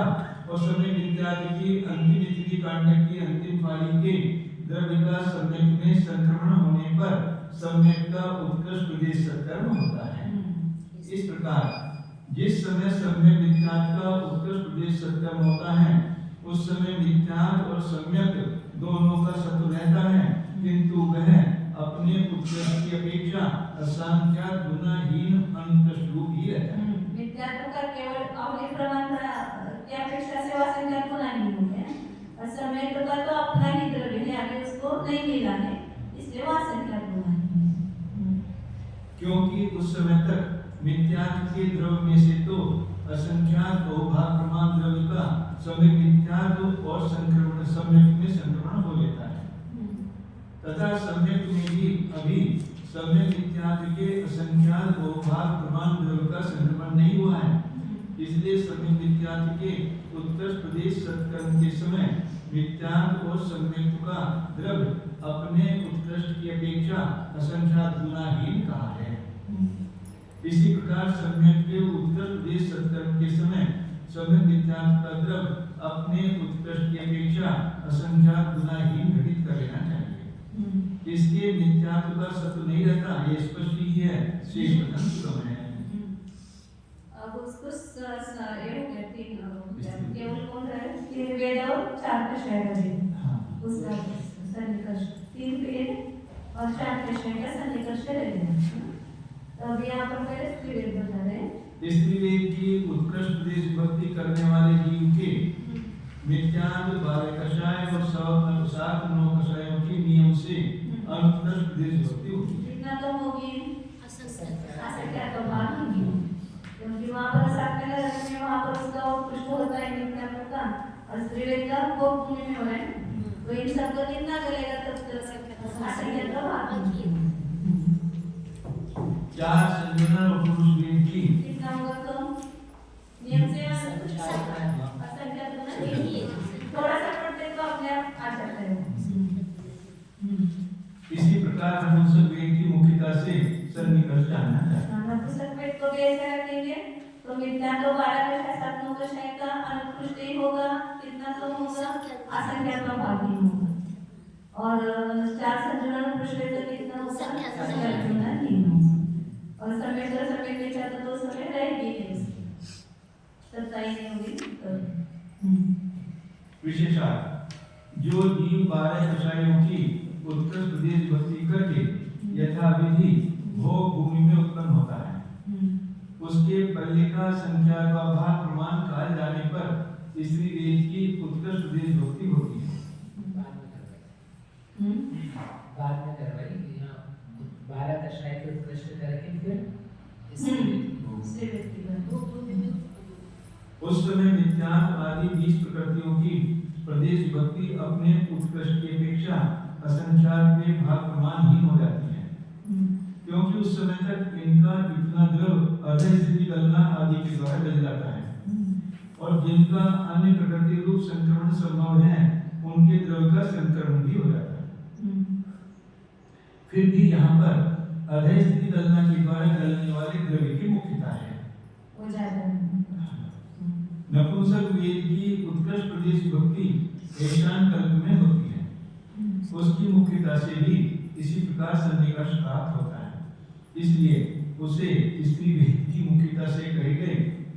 और सम्यक मिथ्यात्व की अंतिम स्थिति कांडक की अंतिम पाली के द्रव्य का सम्यक में संक्रमण होने पर सम्यक का उत्कृष्ट उद्देश्य सत्कर्म होता है। इस प्रकार जिस समय सम्यक मिथ्यात्व का उत्कृष्ट उद्देश्य सत्कर्म होता है उस समय मिथ्यात्व और सम्यक दोनों का सत्व रहता है, किंतु वह अपने उत्कृष्ट की अपेक्षा असंख्य गुनाहीन अनुत्कृष्ट रूप ही रहता है। मिथ्यात्व का केवल आवली प्रमाण की अपेक्षा से असंख्य गुनाहीन हो गया, और सम्यक का तो अपना ही द्रव्य है, आगे उसको नहीं मिला है, इसलिए वह असंख्य गुनाहीन है। क्योंकि उस समय तक मिथ्यात्व के द्रव्य में से तो असंख्यात बहुभाग प्रमाण द्रव्य का सम्यक मिथ्यात्व और संक्रमण सम्यक में संक्रमण हो लेता है तथा सम्यक में भी अभी सम्यक मिथ्यात्व के असंख्यात बहुभाग प्रमाण द्रव्य का संक्रमण नहीं हुआ है। इसलिए सम्यक मिथ्यात्व के उत्कृष्ट प्रदेश सत्कर्म के समय मिथ्यात्व और सम्यक का द्रव्य अपने उत्कृष्ट की अपेक्षा असंख्यात गुनाहीन कहा है। इसी प्रकार सम्यक के उत्कृष्ट प्रदेश सत्कर्म के समय सम्यक मिथ्यात्व का द्रव्य अपने उत्कृष्ट की अपेक्षा असंख्यात गुनाहीन घटित कर लेना चाहिए। इसके मिथ्यात्व का सत्व नहीं रहता, ये स्पष्ट ही है, शेष कथन सुगम है। अब उसको केवल कौन रहे? 3 वेद और 4 कक्षाएं रहे, उसका सन्निकर्ष 3 वेद और 4 कक्षाएं का सन्निकर्ष रहे। तो अब यहाँ पर पहले स्त्री वेद बता रहे हैं। स्त्री वेद की उत्कृष्ट प्रदेश भक्ति करने वाले जीव के मिथ्यात्व 12 कषाय और 7 9 कषायों के नियम से अनुत्कृष्ट प्रदेश भक्ति होती है। कितना कम होगी? असंख्य तो बात होगी, क्योंकि वहाँ पर सातवें रंग में वहाँ पर उसका उत्कृष्ट होता है मिथ्यात्व का, और स्त्री वेद का वो भूमि में हो रहा है, तो इन सबको कितना करेगा? तब असंख्य का बात होगी। 4 संजुलन और पुरुष वेद की कितना होगा कम? नियम से असंख्य गुना नहीं, थोड़ा सा पढ़ते तो अपने आप आ जाता है। इसी प्रकार नपुंसक वेद की मुख्यता से सन्निकर्ष जानना चाहिए। नपुंसक वेद को भी ऐसे रखेंगे तो मिथ्यात्व 12 कक्षाएं 7 9 कक्षाएं का अनुत्कृष्ट ही होगा, कितना कम होगा? असंख्य का भाग ही होगा। और 4 संजुलन पुरुष वेद का कितना होगा? असंख्य गुना नहीं होगा। और समय का समय मिथ्यात्व तो समय रहेगी नहीं, सत्ता ही नहीं होगी। विशेषार्थ जो जीव 12 कषायों की उत्कृष्ट प्रदेश भक्ति करके यथाविधि भोग भूमि में उत्पन्न होता है, उसके पल्लिका संख्या का भाग प्रमाण काल जाने पर स्त्री वेद की उत्कृष्ट प्रदेश भक्ति होती है। बाद में करवाई 12 कषाय के उत्कृष्ट करके फिर उस समय मिथ्यात्व आदि 20 प्रकृतियों की प्रदेश भक्ति अपने उत्कृष्ट की अपेक्षा असंख्यात में भाग प्रमाणहीन हो जाती है, क्योंकि उस समय तक इनका इतना द्रव अधः स्थिति गलना आदि के द्वारा जल जाता है। और जिनका अन्य प्रकृति रूप संक्रमण संभव है उनके द्रव्य का संक्रमण भी हो जाता है। फिर भी यहाँ पर अधेय स्थिति गलना के द्वारा गलने वाले द्रव्य की मुख्यता है। हो जाता है। नपुंसक वेद की उत्कृष्ट प्रदेश भक्ति ऐशान कल्प में होती है। उसकी मुख्यता से भी इसी प्रकार सन्निकर्ष प्राप्त होता है, इसलिए उसे स्त्री वेद की मुख्यता से कहे गए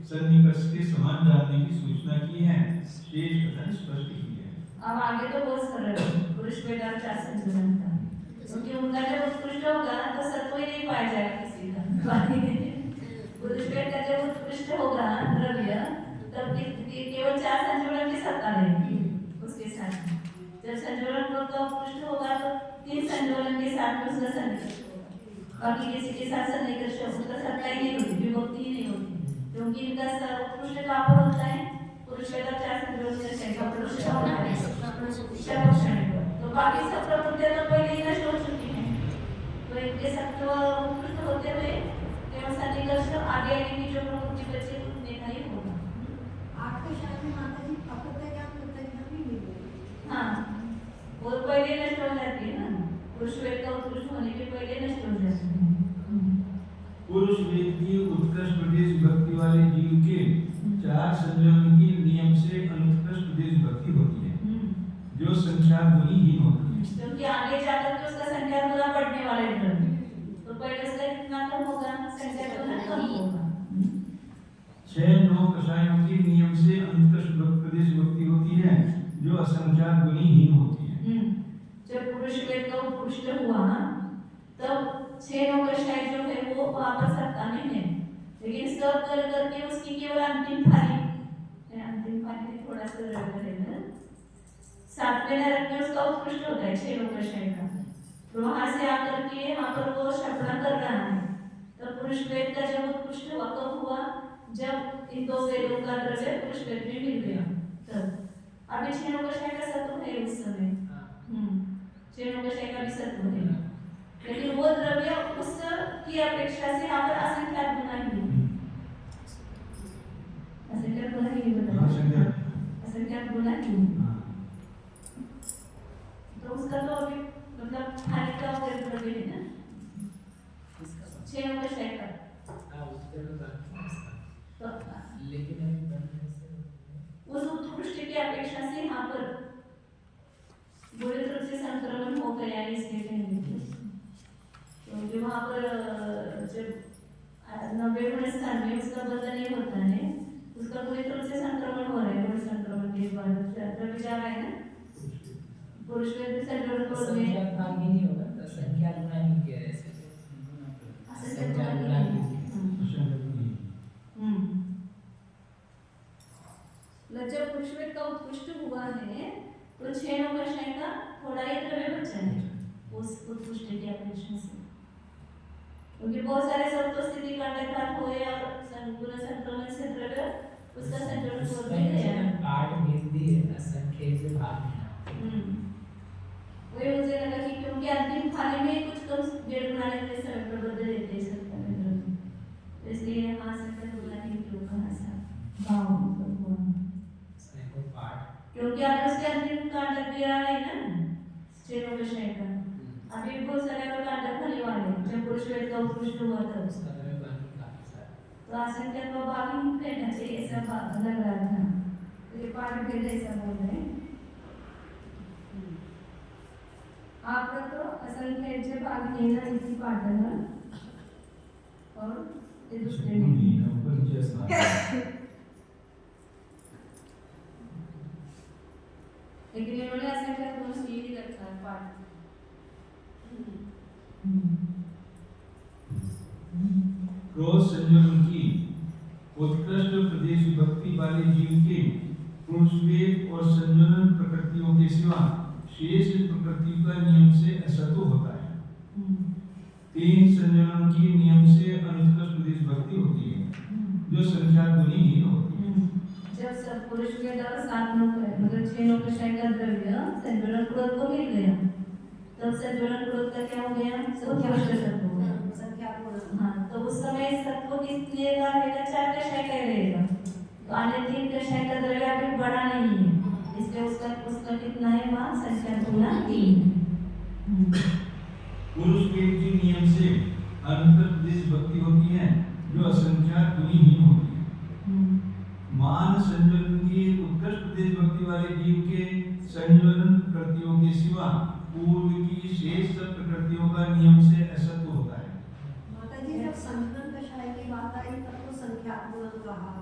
सन्निकर्ष के समान जानने की सूचना की है, शेष कथन स्पष्ट की है। अब आगे तो बहुत सरल है, पुरुष वेद और चार संचलन का, क्योंकि उनका जब उत्कृष्ट होगा तो सत्व ही नहीं पाया जाएगा किसी का। पुरुष वेद का जब उत्कृष्ट होगा द्रव्य तब केवल चार संचलन की सत्ता रहेगी उसके साथ। जब संचलन का उत्कृष्ट होगा तो तीन संचलन के साथ में उसका सन्निकर्ष होगा, बाकी किसी के साथ सन्निकर्ष उसका सत्ता ही नहीं होती, विभक्ति ही नहीं होती, क्योंकि इनका उत्कृष्ट कहाँ पर होता है? पुरुष वेद और चार संचलन के साथ पुरुष होता है, तो बाकी सब प्रकृतियां तो पहले ही नष्ट हो चुकी हैं, तो इनके सत्व उत्कृष्ट होते हुए केवल सन्निकर्ष आगे आने की जो प्रवृत्ति बची उतने का ही होगा। आपके शायद में माता जी अपत्य ज्ञान प्रत्यय भी मिल गई। हाँ, वो पहले नष्ट हो जाती है ना, पुरुष वेद का उत्कृष्ट होने के पहले नष्ट हो जाती है। पुरुष वेद की उत्कृष्ट प्रदेश भक्ति वाले जीव के चार संयम की नियम से अनुत्कृष्ट प्रदेश भक्ति होती है, जो संख्या गुणहीन होती है, क्योंकि आगे जाकर के उसका संख्या गुना बढ़ने वाला है, तो पहले उसका कितना कम होगा, संख्या गुना कम होगा। 6-9 कषायों के नियम से अनुत्कृष्ट प्रदेश भक्ति होती है, जो असंख्या गुणहीन होती है। जब पुरुष वेद का उत्कृष्ट हुआ तब 6-9 कषाय जो है वो वहाँ पर सत्ता में है, लेकिन सब कर करके उसकी केवल अंतिम पाली थोड़ा सा रहेगा, 7वें नरक में उसका उत्कृष्ट होता है 6-9 कषाय का, तो वहाँ से आकर के यहाँ पर वो शपना कर रहा है। तब पुरुष वेद का जब उत्कृष्ट हुआ कब हुआ? जब इन दो वेदों का द्रव्य पुरुष वेद में मिल गया तब। अभी 6-9 कषाय का सत्व है उस समय, 6-9 कषाय का भी सत्व है, लेकिन वो द्रव्य उस की अपेक्षा से यहाँ पर असंख्यात गुना ही असंख्यात गुना ही बताया, असंख्यात गुना ही, तो उसका तो अभी मतलब खाने का द्रव्य है ना 6-9 कषाय का, लेकिन उस उत्कृष्ट की अपेक्षा से यहाँ पर बुरे रूप से संक्रमण हो गया इसलिए कहेंगे, क्योंकि वहाँ पर जब 90वें स्थान में उसका बदल नहीं होता है, उसका बुरे रूप से संक्रमण हो रहा है, बुरे संक्रमण के बाद द्रव्य जा रहा है ना, पुरुष वेद संक्रमण को संख्या भाग ही नहीं होगा, तो संख्या गुना ही किया है, संख्या गुना ही जब पुरुष वेद का उत्कृष्ट हुआ है तो 6-9 कषाय का थोड़ा ही द्रव्य बचा है उस उत्कृष्ट की अपेक्षा से, क्योंकि बहुत सारे सब तो स्थिति कांडकार हुए और गुण संक्रमण से द्रव्य उसका संक्रमण हो गया, पाठ गिनती है असंख्य से भाग है। वही मुझे लगा कि क्योंकि अंतिम खाने में कुछ कम डेढ़ गुना के समय पर बदल देते हैं सकता है द्रव्य, इसलिए यहाँ से गुना ही क्यों कहा सा भाव हुआ, क्योंकि आप उसके अंतिम कांडक भी आ रहे हैं ना 6-9 कषाय का, अभी बहुत सारे और कांडक होने वाले जब पुरुष वेद का उत्कृष्ट हुआ था उसका, तो असंख्य को भाग ही कहना चाहिए, ऐसा लग रहा था, तो ये पाठ भेद ऐसा बोल रहे हैं आप तो असंख्य भाग लेना इसी पाठ है, और ये दूसरे लेकिन इन्होंने असंख्य गुण से ही रखा है पाठ। क्रोध संयम की उत्कृष्ट प्रदेश भक्ति वाले जीव के पुरुष वेद और संयम प्रकृतियों के सिवा शेष प्रकृति का नियम से असत्व होता है। 3 संयम की नियम से अनुत्कृष्ट प्रदेश भक्ति होती है, जो संख्या गुणहीन होती है। जब सब पुरुष वेद और 7 मतलब 6-9 कषाय का द्रव्य संज्वलन क्रोध को मिल गया, तब संज्वलन क्रोध का क्या हो गया? सत्व हो गया। हाँ, तो उस समय सत्व कितने का रहेगा? 4 कषाय का रहेगा, तो अन्य 3 कषाय का द्रव्य अभी बड़ा नहीं है, इसलिए उसका कितना है वहाँ संख्या गुना 3। पुरुष व्यक्ति नियम से अंतर देशभक्ति होती है जो असंख्यात गुणहीन होती है। मान संयोजन की उत्कृष्ट देशभक्ति वाले जीव के संयोजन प्रकृतियों के सिवा पूर्व की शेष सब प्रकृतियों का नियम से असत्य होता है। माताजी जब संयोजन कषाय की बात आई तब तो संख्यात गुणन कहा,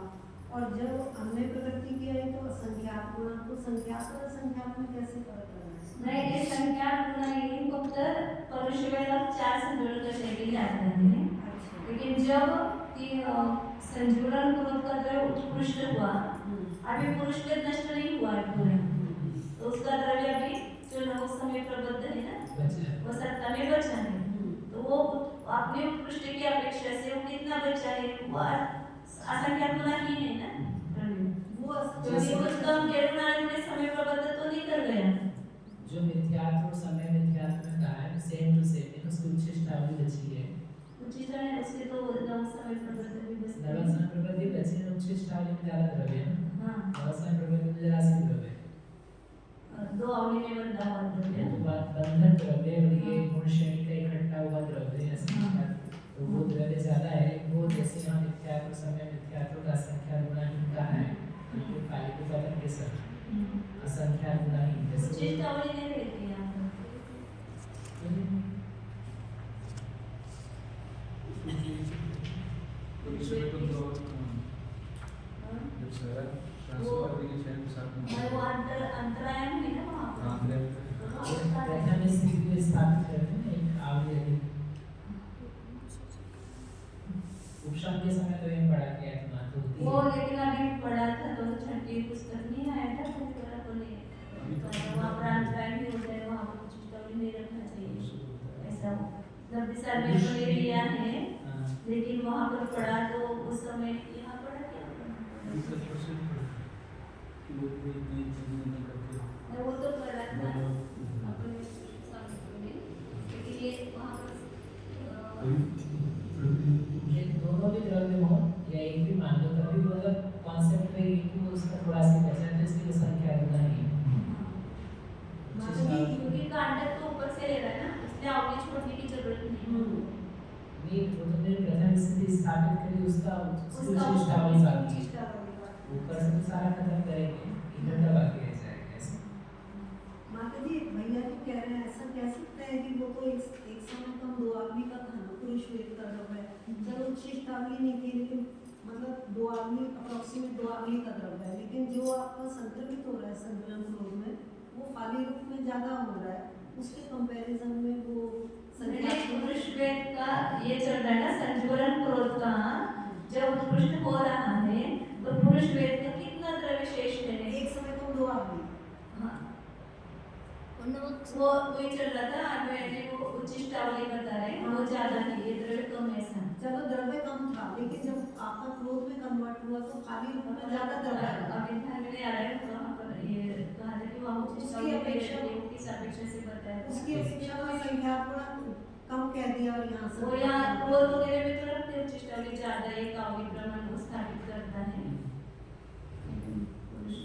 और जब अन्य प्रकृति की आई तो असंख्यात गुणन, तो संख्यात और असंख्यात में कैसे फर्क करना है? नहीं, ये संख्यात गुना ही फक्त परुषवेला 4 संयोजन कषाय के लिए आता है, लेकिन जब संजुलन क्रोध का द्रव्य उत्कृष्ट हुआ, अभी पुरुषवेद नष्ट नहीं हुआ है पूरा, तो उसका द्रव्य अभी जो नव समय प्रबद्ध है ना वो सत्ता में बचा है, तो वो अपने उत्कृष्ट की अपेक्षा से वो कितना बचा है, वो असंख्यात गुना ही है ना, वो उत्तम केरुणानंद में समय प्रबद्ध तो निकल गया। जो मिथ्यात्व और समय मिथ्यात्व में कहा है सेम टू सेम है, उसकी उच्छिष्टावली बची है। उच्छिष्टा है उसके तो नव समय प्रबद्ध भी बचते हैं। नव समय प्रबद्ध भी बची है, उच्छिष्टावली में ज्यादा द्रव्य है। हाँ, नव समय प्रबद्ध में जरा सी द्रव्य है। 2 अवधि में बंधा हुआ द्रव्य, तो बात बंधन द्रव्य और ये गुण श्रेणी का इकट्ठा हुआ द्रव्य है असंख्यात, तो वो द्रव्य ज्यादा है। वो जैसे यहाँ मिथ्यात्व समय मिथ्यात्व का असंख्यात गुना ही कहा है, तो खाली को पतन के सब असंख्यात गुना ही जैसे उच्छिष्टावली नहीं रहती यहाँ पर। जब सारा ट्रांसफर करने के टाइम साथ में वो अंतरायण है ना वहाँ पर। प्रथम स्थिति को स्थापित करते हैं एक आवली उपशाम के समय तो ये पढ़ा गया है मात होती वो लेकिन अभी पढ़ा था तो छठी पुस्तक नहीं आया था, तो थोड़ा बोले वहाँ पर अंतरायण भी हो जाए, वहाँ पर उच्छिष्टावली नहीं रखना चाहिए ऐसा। 90 साल में तो ले लिया है, लेकिन वहाँ पर पढ़ा तो उस समय यहाँ पढ़ा क्या वो तो पढ़ा था अपने शास्त्र में, लेकिन ये वहाँ पर ये दोनों भी द्रव्य हो या एक भी मान लो तभी वो अगर कॉन्सेप्ट पे एक ही उसका थोड़ा सी बचा है तो इसकी संख्या गुना ही क्योंकि कांडक तो ऊपर से ले रहा है ना, इसलिए आवली छोड़ने की जरूरत नहीं। नहीं वो तो मेरे प्रथम स्थिति स्थापित करी उसका उच्छिष्टावली बाकी है, ऊपर से तो सारा खत्म करेंगे इकट्ठा बाकी रह जाएगा ऐसा। माताजी भैया जो कह रहे हैं ऐसा कह सकते हैं कि वो तो एक समय कम 2 आदमी का था ना, पुरुष वेद का द्रव्य है, चलो उच्छिष्टावली नहीं थी लेकिन मतलब 2 आदमी अप्रोक्सीमेट 2 आदमी का द्रव्य है, लेकिन जो आपका संक्रमित हो रहा है संतुलन क्रोध में वो फाली रूप में ज्यादा हो रहा है, उसके कंपैरिजन में वो पुरुष वेद का ये चल रहा है ना संजुलन क्रोध का जब उत्कृष्ट हो रहा है तो पुरुष वेद का कितना द्रव्य शेष है, एक समय कम 2 आदमी। हाँ वो वही चल रहा था, अन्वय जी वो उच्छिष्टावली बता रहे हैं वो ज्यादा है, ये द्रव्य कम है ऐसा। चलो द्रव्य कम था लेकिन जब आपका क्रोध में कन्वर्ट हुआ तो खाली रूप में ज्यादा द्रव्य आया। अभी ध्यान में नहीं आ रहा है तो वहाँ पर ये कहा था कि वहाँ उच्छिष्टावली अपेक्षा किस अपेक्षा से बताया था, उसकी अपेक्षा में संख्या थोड़ा कम कह दिया और यहाँ से वो यहाँ क्रोध वगैरह में तो रखते उच्छिष्टावली ज्यादा एक आवली प्रमाण को स्थापित करता है।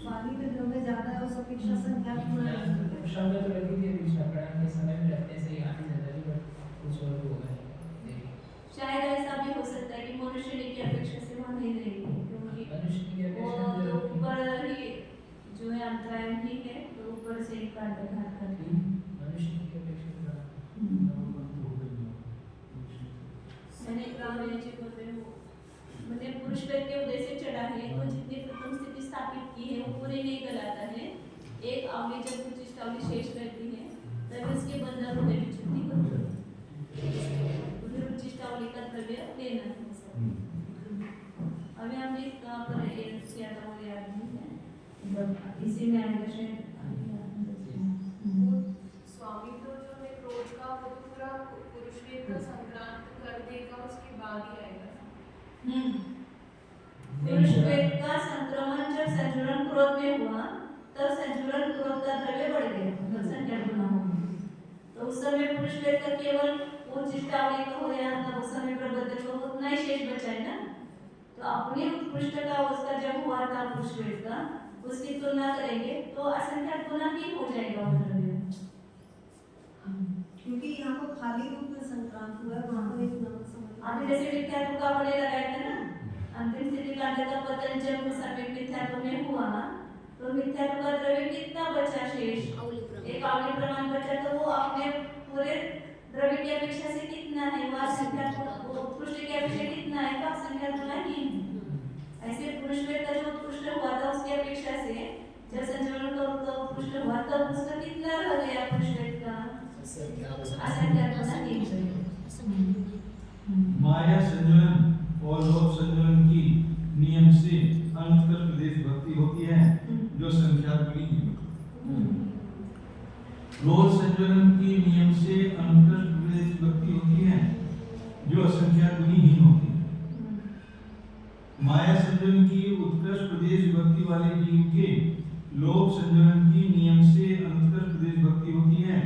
पानी में द्रव्य ज्यादा है उस अपेक्षा संख्या थोड़ा उपशाम में तो रखी थी विष्णु प्रणाम के समय में रखने से यहाँ ज्यादा भी कुछ और भी होगा शायद ऐसा भी हो सकता है कि मनुष्य की अपेक्षा से वहाँ नहीं रहेगी, क्योंकि मनुष्य की वो अपेक्षा तो ऊपर ही जो है अंतरायण ही है, तो ऊपर से ही कांटघात करती है। मनुष्य की अपेक्षा मैंने पुरुष वेद के उद्देश्य चढ़ा है तो जितनी प्रथम स्थिति स्थापित की है वो पूरी नहीं कहलाता है। एक आवली जब उच्छिष्टावली शेष रहती है तभी उसके बंधन होने की छुट्टी होती है, फिर उच्छिष्टावली का द्रव्य लेना है। अभी हम इस कहाँ पर किया था वो याद नहीं है, इसी में आएगा शायद। स्वामी तो जो है क्रोध का वो तो पूरा पुरुष वेद का संक्रांत कर देगा, उसके बाद ही आएगा। पुरुष वेद का संक्रमण जब संजुलन क्रोध में हुआ तब संजुलन क्रोध का द्रव्य बढ़ गया, मतलब संख्या गुना हो गई, तो उस समय पुरुष वेद का केवल उच्छिष्टावली का हो या तब उस समय प्रबंध को उतना ही शेष बचा है ना, तो अपनी उत्कृष्टता उसका जब हुआ था पुरुषवेद का, उसकी तुलना करेंगे तो असंख्यात गुना ही हो जाएगा वो द्रव्य। क्योंकि यहाँ पर खाली रूप में संक्रांत हुआ है, वहाँ पर एक नमक समझ अभी जैसे मिथ्यात्व का अपने लगाए थे ना, अंतिम स्थिति कांड का पतन जब उस समय मिथ्यात्व में हुआ, तो मिथ्यात्व का द्रव्य कितना बचा शेष? एक आवली प्रमाण बचा, तो वो अपने पूरे द्रव्य की अपेक्षा से कितना है? वो असंख्यात उत्कृष्ट की अपेक्षा कितना है? तो असंख्यात गुना ही है। ऐसे पुरुषवेद का जो उत्कृष्ट हुआ था उसकी अपेक्षा से जब संचरण का उत्कृष्ट हुआ तब उसका कितना रह गया पुरुषवेद का? असंख्यात गुना ही है। माया संजलन और लोभ संजलन की नियम से अंतकर प्रदेश भक्ति होती है जो संख्यात गुनी है। लोभ संजलन की नियम से अंतकर प्रदेश भक्ति होती है जो असंख्यात गुनीहीन होती है। माया संजलन की उत्कृष्ट प्रदेश भक्ति वाले जीव के लोभ संजलन की नियम से अंतकर प्रदेश भक्ति होती है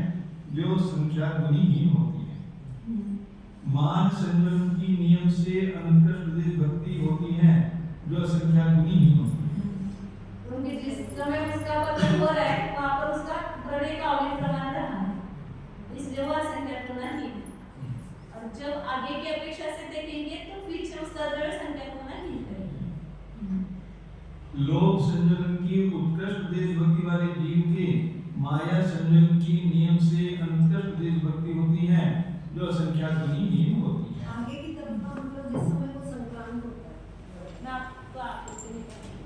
जो संख्यात गुनीहीन होती है। मान संजलन की नियम से अंतकर प्रदेश भक्ति होती है जो असंख्यात गुनीहीन होती है। क्योंकि जिस समय उसका पतन हो रहा है वहाँ पर उसका द्रव्य का अवयव प्रमाण रहा है, इसलिए वो असंख्यात गुना ही है। और जब आगे की अपेक्षा से देखेंगे तो पीछे उसका द्रव्य संख्यात गुना ही करेगा। लोभ संजलन की उत्कृष्ट प्रदेश भक्ति वाले जीव के माया संजलन की नियम से अंतकर प्रदेश भक्ति होती है जो असंख्यात गुनीहीन होती है। आगे की तरफ का मतलब जिस समय वो संक्रांत होता है। मैं आपको आगे से निकालूंगी।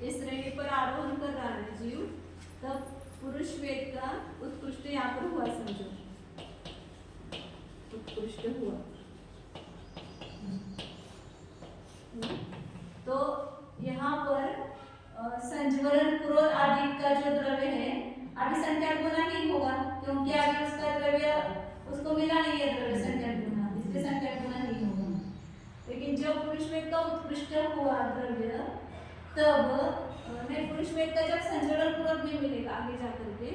इस श्रेणी पर आरोहण कर रहा है जीव, तब पुरुष वेद का उत्कृष्ट यहाँ पर हुआ, समझो उत्कृष्ट हुआ। तो यहाँ पर संज्वरण क्रोध आदि का जो द्रव्य है अभी संख्यात गुना नहीं होगा, क्योंकि अभी उसका द्रव्य उसको मिला नहीं है द्रव्य संख्यात गुना, इसलिए संख्यात गुना नहीं होगा। लेकिन जब पुरुष वेद का उत्कृष्ट हुआ द्रव्य, तब नहीं, पुरुष वेद का जब संज्वरण क्रोध में मिलेगा आगे जाकर के,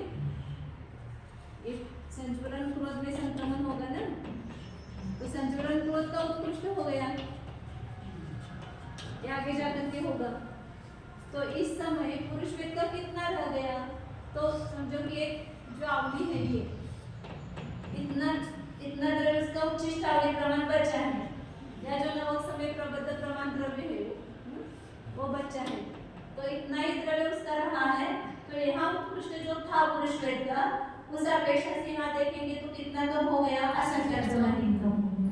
एक संज्वरण क्रोध में संक्रमण होगा ना, तो संज्वरण क्रोध का उत्कृष्ट हो गया, ये आगे जाकर के होगा। तो इस समय पुरुष वेद का कितना रह गया? तो समझो कि एक जो आवली है ये इतना द्रव्य उसका उच्चिष्ट आवली प्रमाण बचा है, या जो नवक समय प्रबद्ध प्रमाण द्रव्य है वो बचा है, तो इतना ही द्रव्य उसका रहा है। तो यहाँ उत्कृष्ट जो था पुरुष वेद का, उस अपेक्षा से यहाँ देखेंगे तो कितना कम हो गया? असंख्यात गुना ही कम हो गया।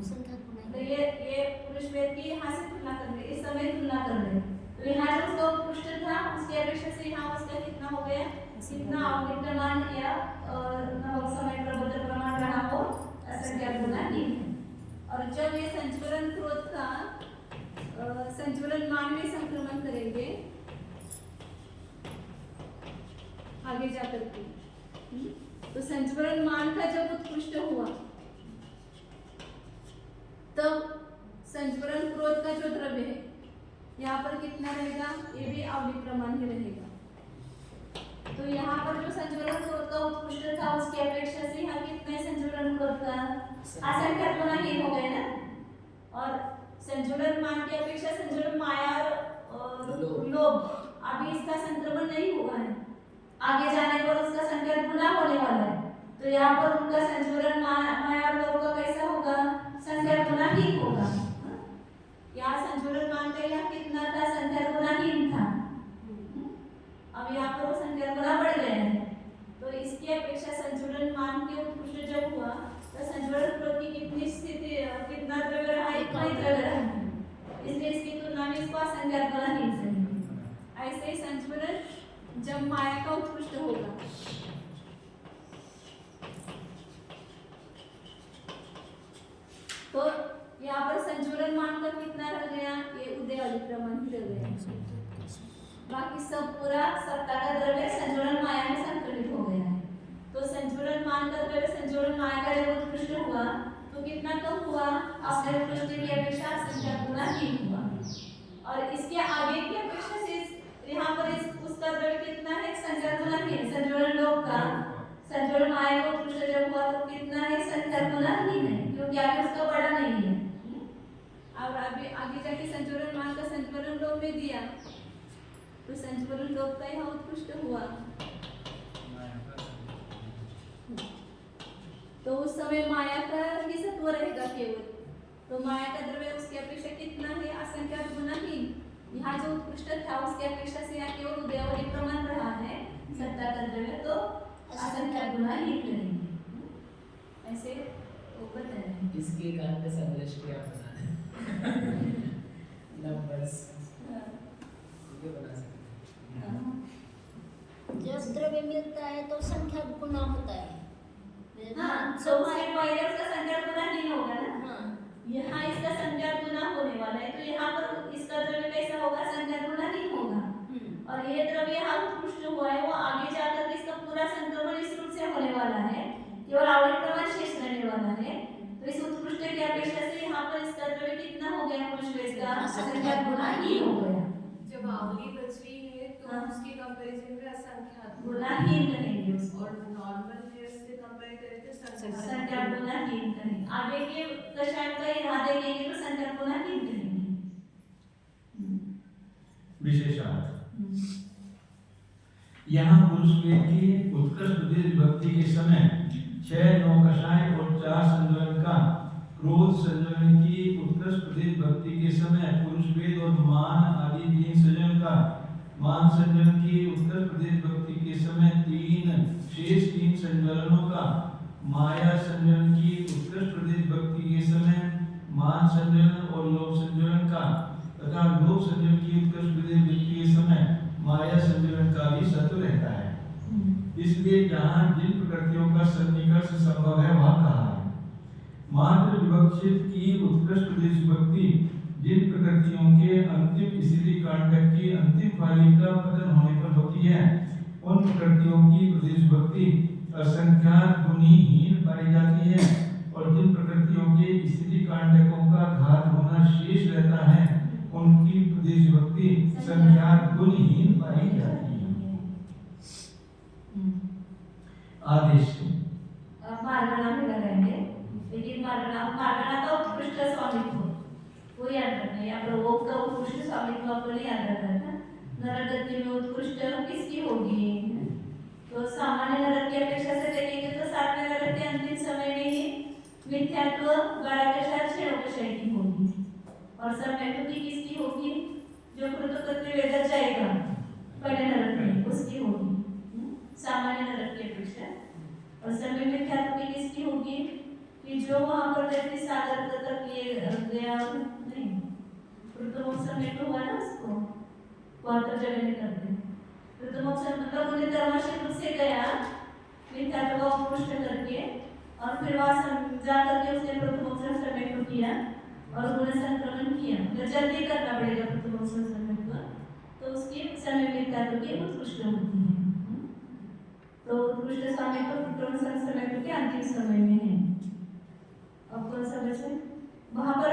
तो ये पुरुष वेद की यहाँ से तुलना कर रहे, इस समय तुलना कर रहे, तो यहाँ जो उसका उत्कृष्ट था उसकी अपेक्षा से यहाँ उसका कितना हो गया? कितना आवली प्रमाण या नवक समय प्रबद्ध प्रमाण रहा हो, असंख्यात गुना ही है। और जब ये संज्वलन क्रोध का संज्वलन मान में संक्रमण करेंगे आगे जाकर के, तो संज्वलन मान का जब उत्कृष्ट हुआ, तब संज्वलन क्रोध का जो द्रव्य है यहाँ पर कितना रहेगा? ये भी आवली प्रमाण ही रहेगा। तो यहाँ पर जो संज्वलन क्रोध का उत्कृष्ट था उसकी अपेक्षा से यहाँ कितने संज्वलन क्रोध का असंख्यात गुना ही हो गए ना। और संज्वलन मान की अपेक्षा संज्वलन माया और लोभ अभी इसका संक्रमण नहीं हुआ है, आगे जाने पर उसका संख्यात गुना होने वाला है। तो यहाँ पर उनका संज्वलन माया और लोभ का कैसा होगा? संख्यात गुना ही होगा। यहाँ संज्वलन मान का यहाँ कितना था? संख्यात गुनाहीन था, अब यहाँ पर वो संख्यात गुना बढ़ गया है। तो इसकी अपेक्षा संज्वलन मान के उत्कृष्ट जब हुआ तो संज्वलन क्रोध की कितनी स्थिति कितना द्रव्य रहा? इतना ही द्रव्य रहा, इसलिए इसकी तुलना में इसको असंख्यात गुनाहीन से। ऐसे ही संज्वलन जब माया का उत्कृष्ट होगा, तो यहाँ पर संज्वलन मान का कितना रह गया? ये उदय वाली प्रमाण ही रह गया, बाकी सब पूरा सत्ता का द्रव्य संज्वलन माया में संक्रमित हो गया है। तो संज्वलन मान का द्रव्य संज्वलन माया का जब उत्कृष्ट हुआ तो कितना कम हुआ? अपने उत्कृष्ट की अपेक्षा संख्यात गुना ही हुआ। और इसके आगे की अपेक्षा से यहाँ पर उसका द्रव्य कितना है? संख्यात आगे जाके संचरण मान का संचरण लोभ में दिया तो संचरण लोभ का यहाँ उत्कृष्ट हुआ। तो उस समय माया का ही सत्व रहेगा केवल। तो माया का द्रव्य उसकी अपेक्षा कितना है? असंख्यात गुना ही। यहाँ जो उत्कृष्ट था उसकी अपेक्षा से यहाँ केवल उदयावली प्रमाण रहा है सत्ता का द्रव्य, तो असंख्यात गुना ही करेंगे। ऐसे ऊपर है इसके कारण पे संदेश क्या बना नंबर्स ये बना सकते हैं। जब द्रव्य मिलता है तो संख्या गुना होता है। हाँ, तो हमारे पहले उसका संख्या गुना नहीं होगा ना। हाँ, यहाँ इसका संख्या गुना होने वाला है, तो यहाँ पर इसका द्रव्य कैसा होगा? संख्या गुना नहीं होगा। और ये द्रव्य यहाँ उत्कृष्ट हुआ है, वो आगे जाकर इसका पूरा संक्रमण इस रूप से होने वाला है, केवल आवृत्ति प्रमाण शेष रहने वाला है। तो इस उत्कृष्ट की अपेक्षा से यहाँ पर इसका द्रव्य कितना हो गया? पुरुष का संख्या गुना ही हो गया। जब आवली बच रही है तो उसके कंपैरिजन में असंख्यात गुना ही करेंगे उसको, और नॉर्मल हेयर से कंपेयर करें तो संख्या गुना ही करेंगे। आगे के कषाय का यहाँ देखेंगे तो संख्या गुना ही करेंगे। विशेषार्थ यहाँ पुरुष वेद की उत्कृष्ट देश भक्ति के समय 6 9 कषाय और 4 संजोलन का, क्रोध संजोलन की उत्कृष्ट देश भक्ति के समय पुरुष वेद और मान आदि 3 संजोलन का, मान संजोलन की उत्कृष्ट देश भक्ति के समय 3 संजोलनों का, माया संजोलन की उत्कृष्ट देश भक्ति के समय मान संजोलन और लोभ संजोलन का तथा लोभ संजोलन की उत्कृष्ट देश भक्ति के समय माया संजोलन का भी सत्व रहता है। इसलिए जहाँ जिन प्रकृतियों का सन्निकर्ष संभव है वह कहा है। मात्र विवक्षित की उत्कृष्ट देश भक्ति जिन प्रकृतियों के अंतिम इसीलिए कांडक की अंतिम पाली का पतन होने पर होती है, उन प्रकृतियों की प्रदेश भक्ति असंख्यात गुणहीन पाई जाती है, और जिन प्रकृतियों के इसीलिए कांडकों का घात होना शेष रहता है उनकी प्रदेश भक्ति संख्यात गुणहीन पाई जाती है। आदेश मार्गणा में लगाएंगे, लेकिन मार्गणा का उत्कृष्ट स्वामित्व वो याद रखना है। यहाँ पर वो का उत्कृष्ट स्वामित्व आपको नहीं याद रखना था। नरक गति में उत्कृष्ट किसकी होगी? तो सामान्य नरक की अपेक्षा से देखेंगे तो 7वें नरक के अंतिम समय में ही मिथ्यात्व गाढ़ा के साथ क्षणोपशय की होगी, और सम्यक्ति किसकी होगी? जो कृतकृत्य वेदन जाएगा बड़े नरक में उसकी होगी सामान्य नरक की अपेक्षा। और समय मिथ्यात्व की किसकी होगी? कि जो वहाँ पर व्यक्ति सागर तक ये गया नहीं, कृतमोक्ष समय तो हुआ ना उसको बहुत जगह में करते। कृतमोक्ष मतलब उन्हें धर्मशील रूप से गया मिथ्यात्व का उत्कृष्ट करके, और फिर वहाँ जा करके उसने प्रथमोक्ष समय को किया और उन्हें संक्रमण किया। तो जल्दी करना पड़ेगा प्रथमोक्ष समय को, तो उसकी समय मिथ्यात्व की उत्कृष्ट होती है। तो उत्कृष्ट समय तो प्रथम समय के अंतिम समय में है। अब कौन सा बचे? वहाँ पर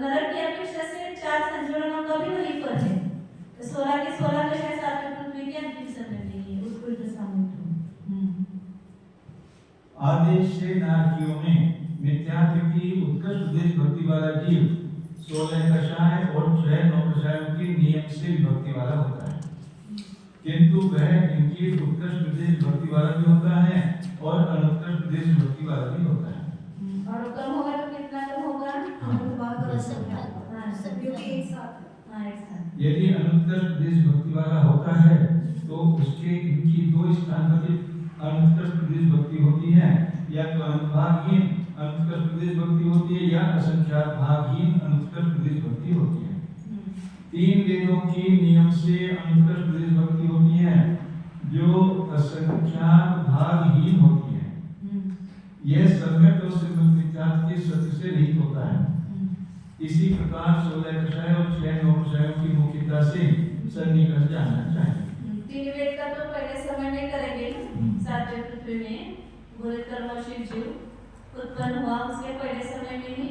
नरक की अपेक्षा से 4 संजोलनों का भी वही पर है। तो 16 के 16 कषाय 7वें पृथ्वी के अंतिम समय में है उत्कृष्ट समय। आदेश से नारकियों में मिथ्यात्व की उत्कृष्ट देश भक्ति वाला जीव 16 कषाय और 6 9 कषायों के नियम से भक्ति वाला होता है, किंतु वह इनकी उत्कृष्ट देश भक्ति वाला भी होता है और अनुत्कृष्ट देश भक्ति वाला भी होता है। और कम होगा तो कितना कम होगा? यदि अनुत्कृष्ट देश भक्ति वाला होता है तो उसके इनकी 2 स्थान पर अनुत्कृष्ट देश भक्ति होती है, या तो अनुभागहीन अनुत्कृष्ट देश भक्ति होती है या असंख्यात भागहीन अनुत्कृष्ट देश भक्ति होती है। 3 वेदों की नियम से अनुत्कृष्ट देश भक्ति होती है जो असंख्यात भागहीन होती है। यह सम्यक और सिद्ध मिथ्यात्व के सत्य से रहित होता है। इसी प्रकार 16 कषाय और 6 9 कषायों की मुख्यता से सन्निकर्ष जानना चाहिए। 3 वेद का तो पहले समय में करेंगे, 7वें पृथ्वी में बोले कर्मशील जीव उत्पन्न हुआ, उसके पहले समय में ही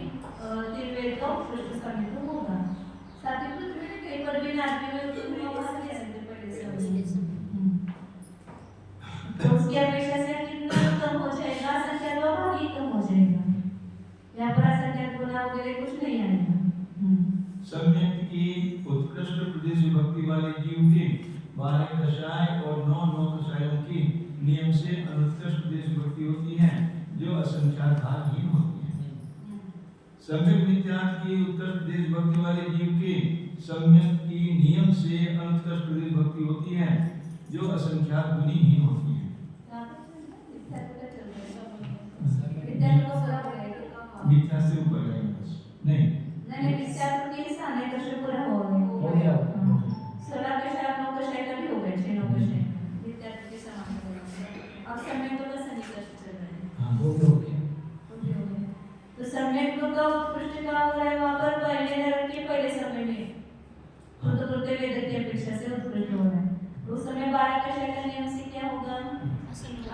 3 वेद का उत्कृष्ट समय तो होगा। 7वें पृथ्वी में कहीं पर भी आदमी में उत्पन्न हुआ नहीं सकते पहले समय। तो उसकी अपेक्षा से कितना कम हो जाएगा? संख्या भाग ही कम हो जाएगा। यहाँ पर असंख्यात गुना वगैरह कुछ नहीं आएगा। सम्यक की उत्कृष्ट प्रदेश विभक्ति वाले जीव के 12 कषाय और 9 कषायों की नियम से अनुत्कृष्ट प्रदेश विभक्ति होती है जो असंख्यात भागहीन होती है। सम्यक मिथ्यार्थ की उत्कृष्ट प्रदेश विभक्ति वाले जीव के सम्यक की नियम से अनुत्कृष्ट प्रदेश विभक्ति होती है जो असंख्यात गुणहीन होती है। मिथ्या से ऊपर जाएगा बस नहीं विचार के सामने कशे पूरा हो गया 16 कशा 9 कशा का भी हो गए 6 9 कशा विचार के समान अब समय को बस निष्कर्ष चल रहा है। हाँ वो भी हो गया। तो समय को का उत्कृष्ट का हो रहा है वहां पर पहले नरक के पहले समय में तो बोलते वेद की अपेक्षा से उत्कृष्ट हो रहा है। उस समय 12 कशा का नियम से क्या होगा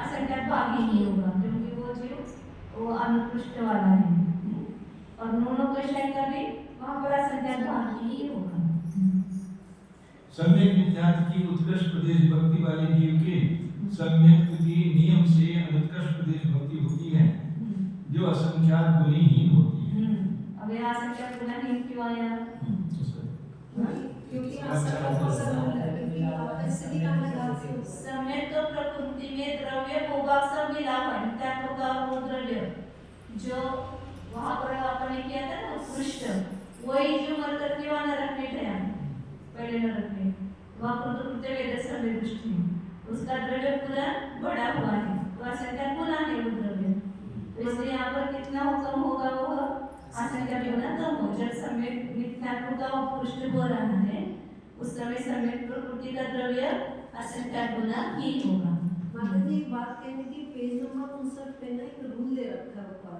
असंख्यात भाग ही नहीं होगा क्योंकि वो जो वो अनुत्कृष्ट वाला है और 9 कशा का भी वहां पर असंख्यात भाग ही होगा। सम्यक मिथ्यार्थ की उत्कृष्ट प्रदेश विभक्ति वाले जीव के सम्यक की नियम से अनुत्कृष्ट प्रदेश विभक्ति होती है जो असंख्यात गुणहीन होती है। अब यहाँ असंख्यात गुणहीन क्यों आया? क्योंकि असंख्यात को समय तो प्रकृति में द्रव्य भोगाक सब मिला हुआ है क्या होगा वो द्रव्य जो वहाँ पर आपने किया था ना उत्कृष्ट वही जो मरकर के वहाँ नरक में गया पहले नरक में वहाँ प्रकृति वेद समय दृष्टि उसका द्रव्य पूरा बड़ा हुआ है तो असंख्यात गुना है वो द्रव्य तो इसलिए यहाँ पर कितना हुक्म होगा वो असंख्यात गुना कम हो जब समय मिथ्यात्व का उत्कृष्ट हो रहा है उस समय समय प्रकृति का द्रव्य असंख्यात गुना ही होगा। माता जी एक बात कहने की पेज नंबर 59 पे ना एक रूल दे रखा है ऊपर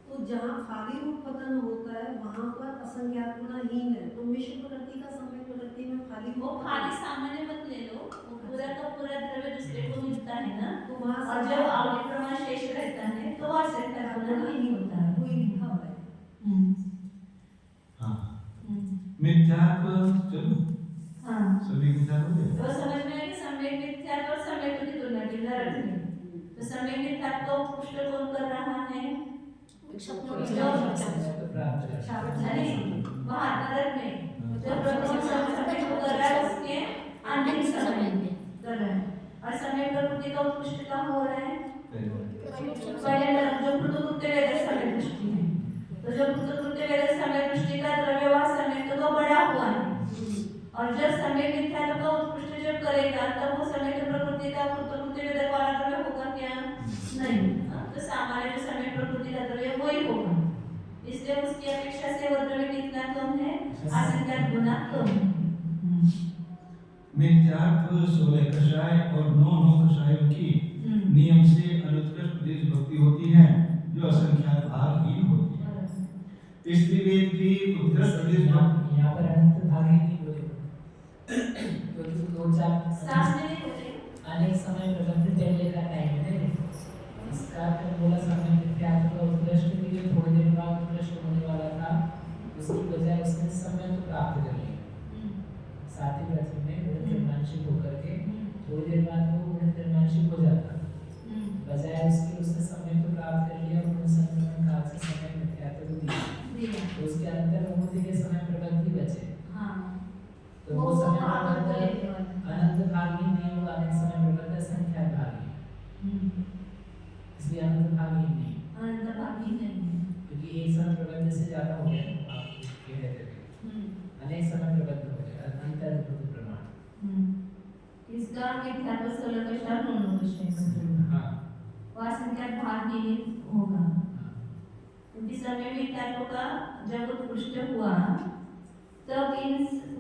तो जहाँ खाली रूप पतन होता है वहाँ पर असंख्यात गुणहीन है तो मिश्र प्रकृति का समय प्रकृति में खाली वो खाली सामान्य मत ले लो वो पूरा का पूरा द्रव्य दूसरे को मिलता है ना तो वहाँ और जब अवधि प्रमाण शेष रहता है तो वहाँ असंख्यात गुना ही नहीं होता है कोई लिखा हुआ है। हाँ मिथ्यात्व चलो हाँ सभी मिथ्यात्व हो गया। तो समझ में आया कि समय मिथ्यात्व और समय की तुलना की नरक में तो समय मिथ्यात्व को पुष्ट कौन कर रहा है अरे वहाँ नरक में जो प्रथम समय को कर रहा है उसके अंतिम समय कर रहा है और समय प्रकृति का उत्कृष्ट का हो रहा है पहले नरक जो प्रकृति वेद समय दृष्टि है तो जो प्रकृति वेद समय दृष्टि का द्रव्य वह समय तो बड़ा हुआ है और जब समय मिथ्यात्व का उत्कृष्ट जब करेगा तब वो समय की प्रकृति का प्रकृति वेद वाला द्रव्य होगा क्या नहीं तो सामान्य जो समय प्रकृति का द्रव्य वही होगा इसलिए उसकी अपेक्षा से वो द्रव्य कितना कम है असंख्यात गुना कम है। मिथ्यात्व 16 कषाय और 9 कषायों की नियम से अनुत्कृष्ट प्रदेश विभक्ति होती है जो असंख्यात भागहीन होती है। स्त्री वेद की उत्कृष्ट प्रदेश यहाँ पर अनंत भाग ही नहीं बोले क्योंकि 2-4 सामने नहीं होते अनेक समय प्रबंध पहले का टाइम है इसका तो बोला समय मिथ्यात्व का उत्कृष्ट के लिए थोड़ी देर बाद उत्कृष्ट होने वाला था उसकी बजाय उसने समय को प्राप्त कर लिया साथ ही प्रथम में गुणत्रयमांशिक होकर के थोड़ी देर बाद वो गुणत्रयमांशिक हो जाता बजाय उसके उसने समय को प्राप्त कर लिया और संक्रमण काल से समय मिथ्यात्व दिया तो उसके अंतर होने के समय प्रबंध ही बचे तो वो समय प्रबंध अनंत भागी नहीं हुआ अनेक समय प्रबंध संख्यात भागी इसलिए अनंत भागी नहीं अनंत भागी नहीं है क्योंकि एक समय प्रबंध से ज्यादा हो गया आप कह रहे थे अनेक समय प्रबंध हो गया अंतर प्रमाण इसका मिथ्यात्व 16 कशा 9 कशा हाँ वह संख्यात भाग ही होगा क्योंकि समय मिथ्यात्व का जब उत्कृष्ट हुआ तब इन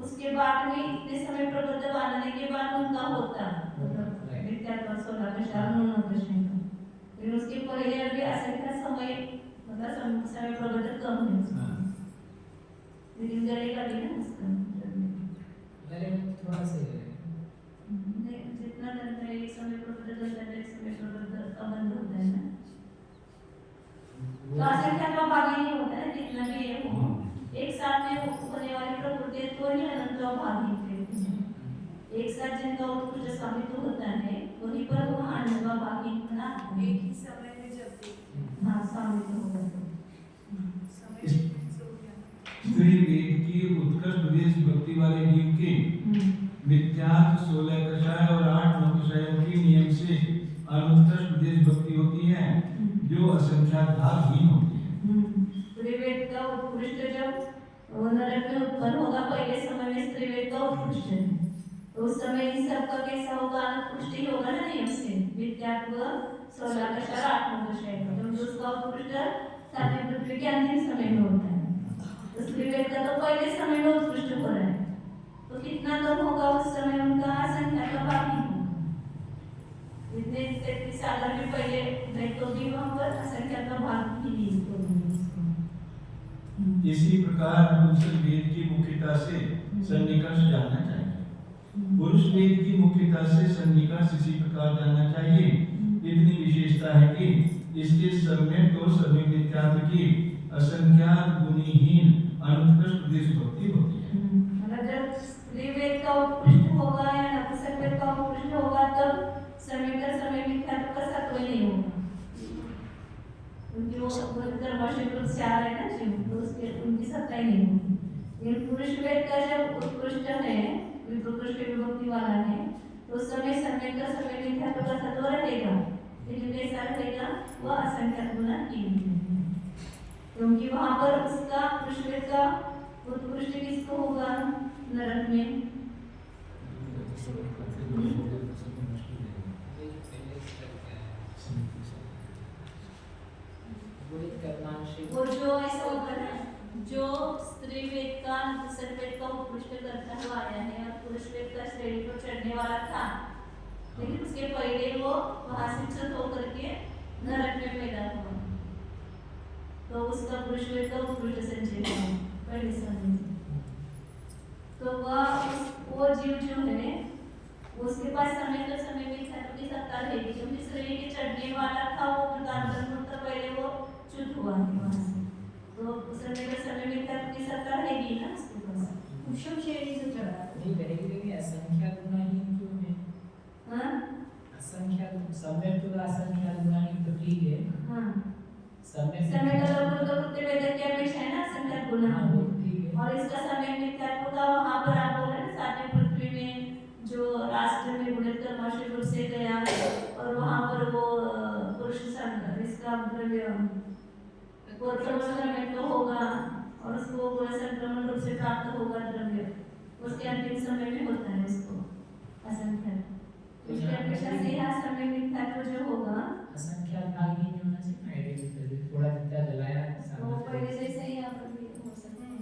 उसके बाद में इतने समय प्रबंध बांधने के बाद उनका होता मिथ्यात्व 16 कशा 9 कशा फिर उसके पहले अभी असंख्यात समय मतलब समय प्रबंध कम है लेकिन गलेगा भी ना उसका गले थोड़ा सा जितना करता है एक समय प्रबंध करता है एक समय प्रबंध का बंद होता है ना तो असंख्यात का भाग ही नहीं होता है जितना भी है वो एक साथ में होने वाली प्रकृति तो ही अनंत भाग ही एक साथ जिनका उत्कृष्ट साबित होता है वहीं पर वो अनंत भाग ही बना एक ही समय में जब देखते हाँ साबित होगा समय से हो गया स्त्री वेद की उत्कृष्ट देश भक्ति वाले जीव की मिथ्यात्व 16 कषाय और 8 नौकषायों की नियम से अनुत्कृष्ट देश भक्ति होती है जो असंख्यात भागहीन होती है। त्रिवेद का उत्कृष्ट जब नरक में उत्पन्न होगा पहले समय में त्रिवेद का उत्कृष्ट है, तो उस समय इन सब का कैसा होगा? उत्कृष्ट होगा ना नियम से। विद्यात्व 16 कषाय 8 नौकषाय तो उसका उत्कृष्ट सातवीं पृथ्वी के अंतिम समय में होता है। तो त्रिवेद का तो पहले समय में उत्कृष्ट हो रहा है, तो कितना कम होगा उस समय उनका संख्या का भाग ही होगा। इतने 33 साल में पहले नहीं तो भी वहाँ पर असंख्या का भाग ही नहीं होगा। इसी प्रकार नपुंसक वेद की मुख्यता से सन्निकर्ष जानना चाहिए। पुरुष वेद की मुख्यता से सन्निकर्ष इसी प्रकार जानना चाहिए। इतनी विशेषता है कि इसके सम्यक और सम्यक मिथ्यात्व की असंख्यात गुणहीन अनुत्कृष्ट देशभक्ति होती है। मतलब जब त्रिवेद का उत्कृष्ट होगा या नपुंसक वेद का उत्कृष्ट होगा तब समय का समय मिथ्यात्व का सत्व नहीं होगा, क्योंकि वो कर्मशील रूप से आ रहे हैं ना जीव, तो उसके उनकी सत्ता ही नहीं होगी। लेकिन पुरुष वेद का जब उत्कृष्ट है, उत्कृष्ट विभक्ति वाला है, तो उस समय का समय मिथ्यात्व का सत्व रहेगा, लेकिन कैसा रहेगा? वह असंख्यात गुना हीन, क्योंकि वहां पर उसका पुरुष वेद का उत्कृष्ट किसको होगा? नरक में। वो जो ऐसा होगा ना, जो स्त्री वेद का नपुंसक वेद का उत्कृष्ट करता हुआ आया है और पुरुष वेद का श्रेणी पर चढ़ने वाला था, लेकिन उसके पहले वो वहां से च्युत होकर के नरक में पैदा हुआ, तो उसका पुरुष वेद का उत्कृष्ट संचय हुआ पहले समय। तो वो जीव जो है उसके पास समय का समय मिथ्यात्व की सत्ता रहेगी, क्योंकि श्रेणी के चढ़ने वाला था वो पहले वो च्युत हुआ है वहां से, तो समय का समय मिथ्यात्व की सत्ता रहेगी ना उसके पास। उषम श्रेणी से चढ़ा नहीं करेगी, लेकिन असंख्यात गुणहीन क्यों है? हाँ असंख्यात सम्यक तो असंख्यात गुणहीन तो ठीक है। हाँ सम्यक समय का लोग तो कुत्ते वेद की अपेक्षा है ना असंख्यात गुणहीन, ठीक है। और इसका समय मिथ्यात्व का वहां पर आप बोल रहे हैं सातवीं पृथ्वी में जो राष्ट्र में गुणित कर्मशील रूप से गया और वहां पर वो पुरुष इसका द्रव्य में तो होगा और उसको संक्रमण रूप से प्राप्त होगा द्रव्य, उसके अंतिम समय में होता है उसको असंख्यात। उसके अपेक्षा से यहाँ समय मिथ्यात्व जो होगा असंख्यात भाग ही नहीं होना चाहिए। आइडिया थोड़ा जितना जलाया वो पहले जैसे ही यहाँ पर भी हो सकता है।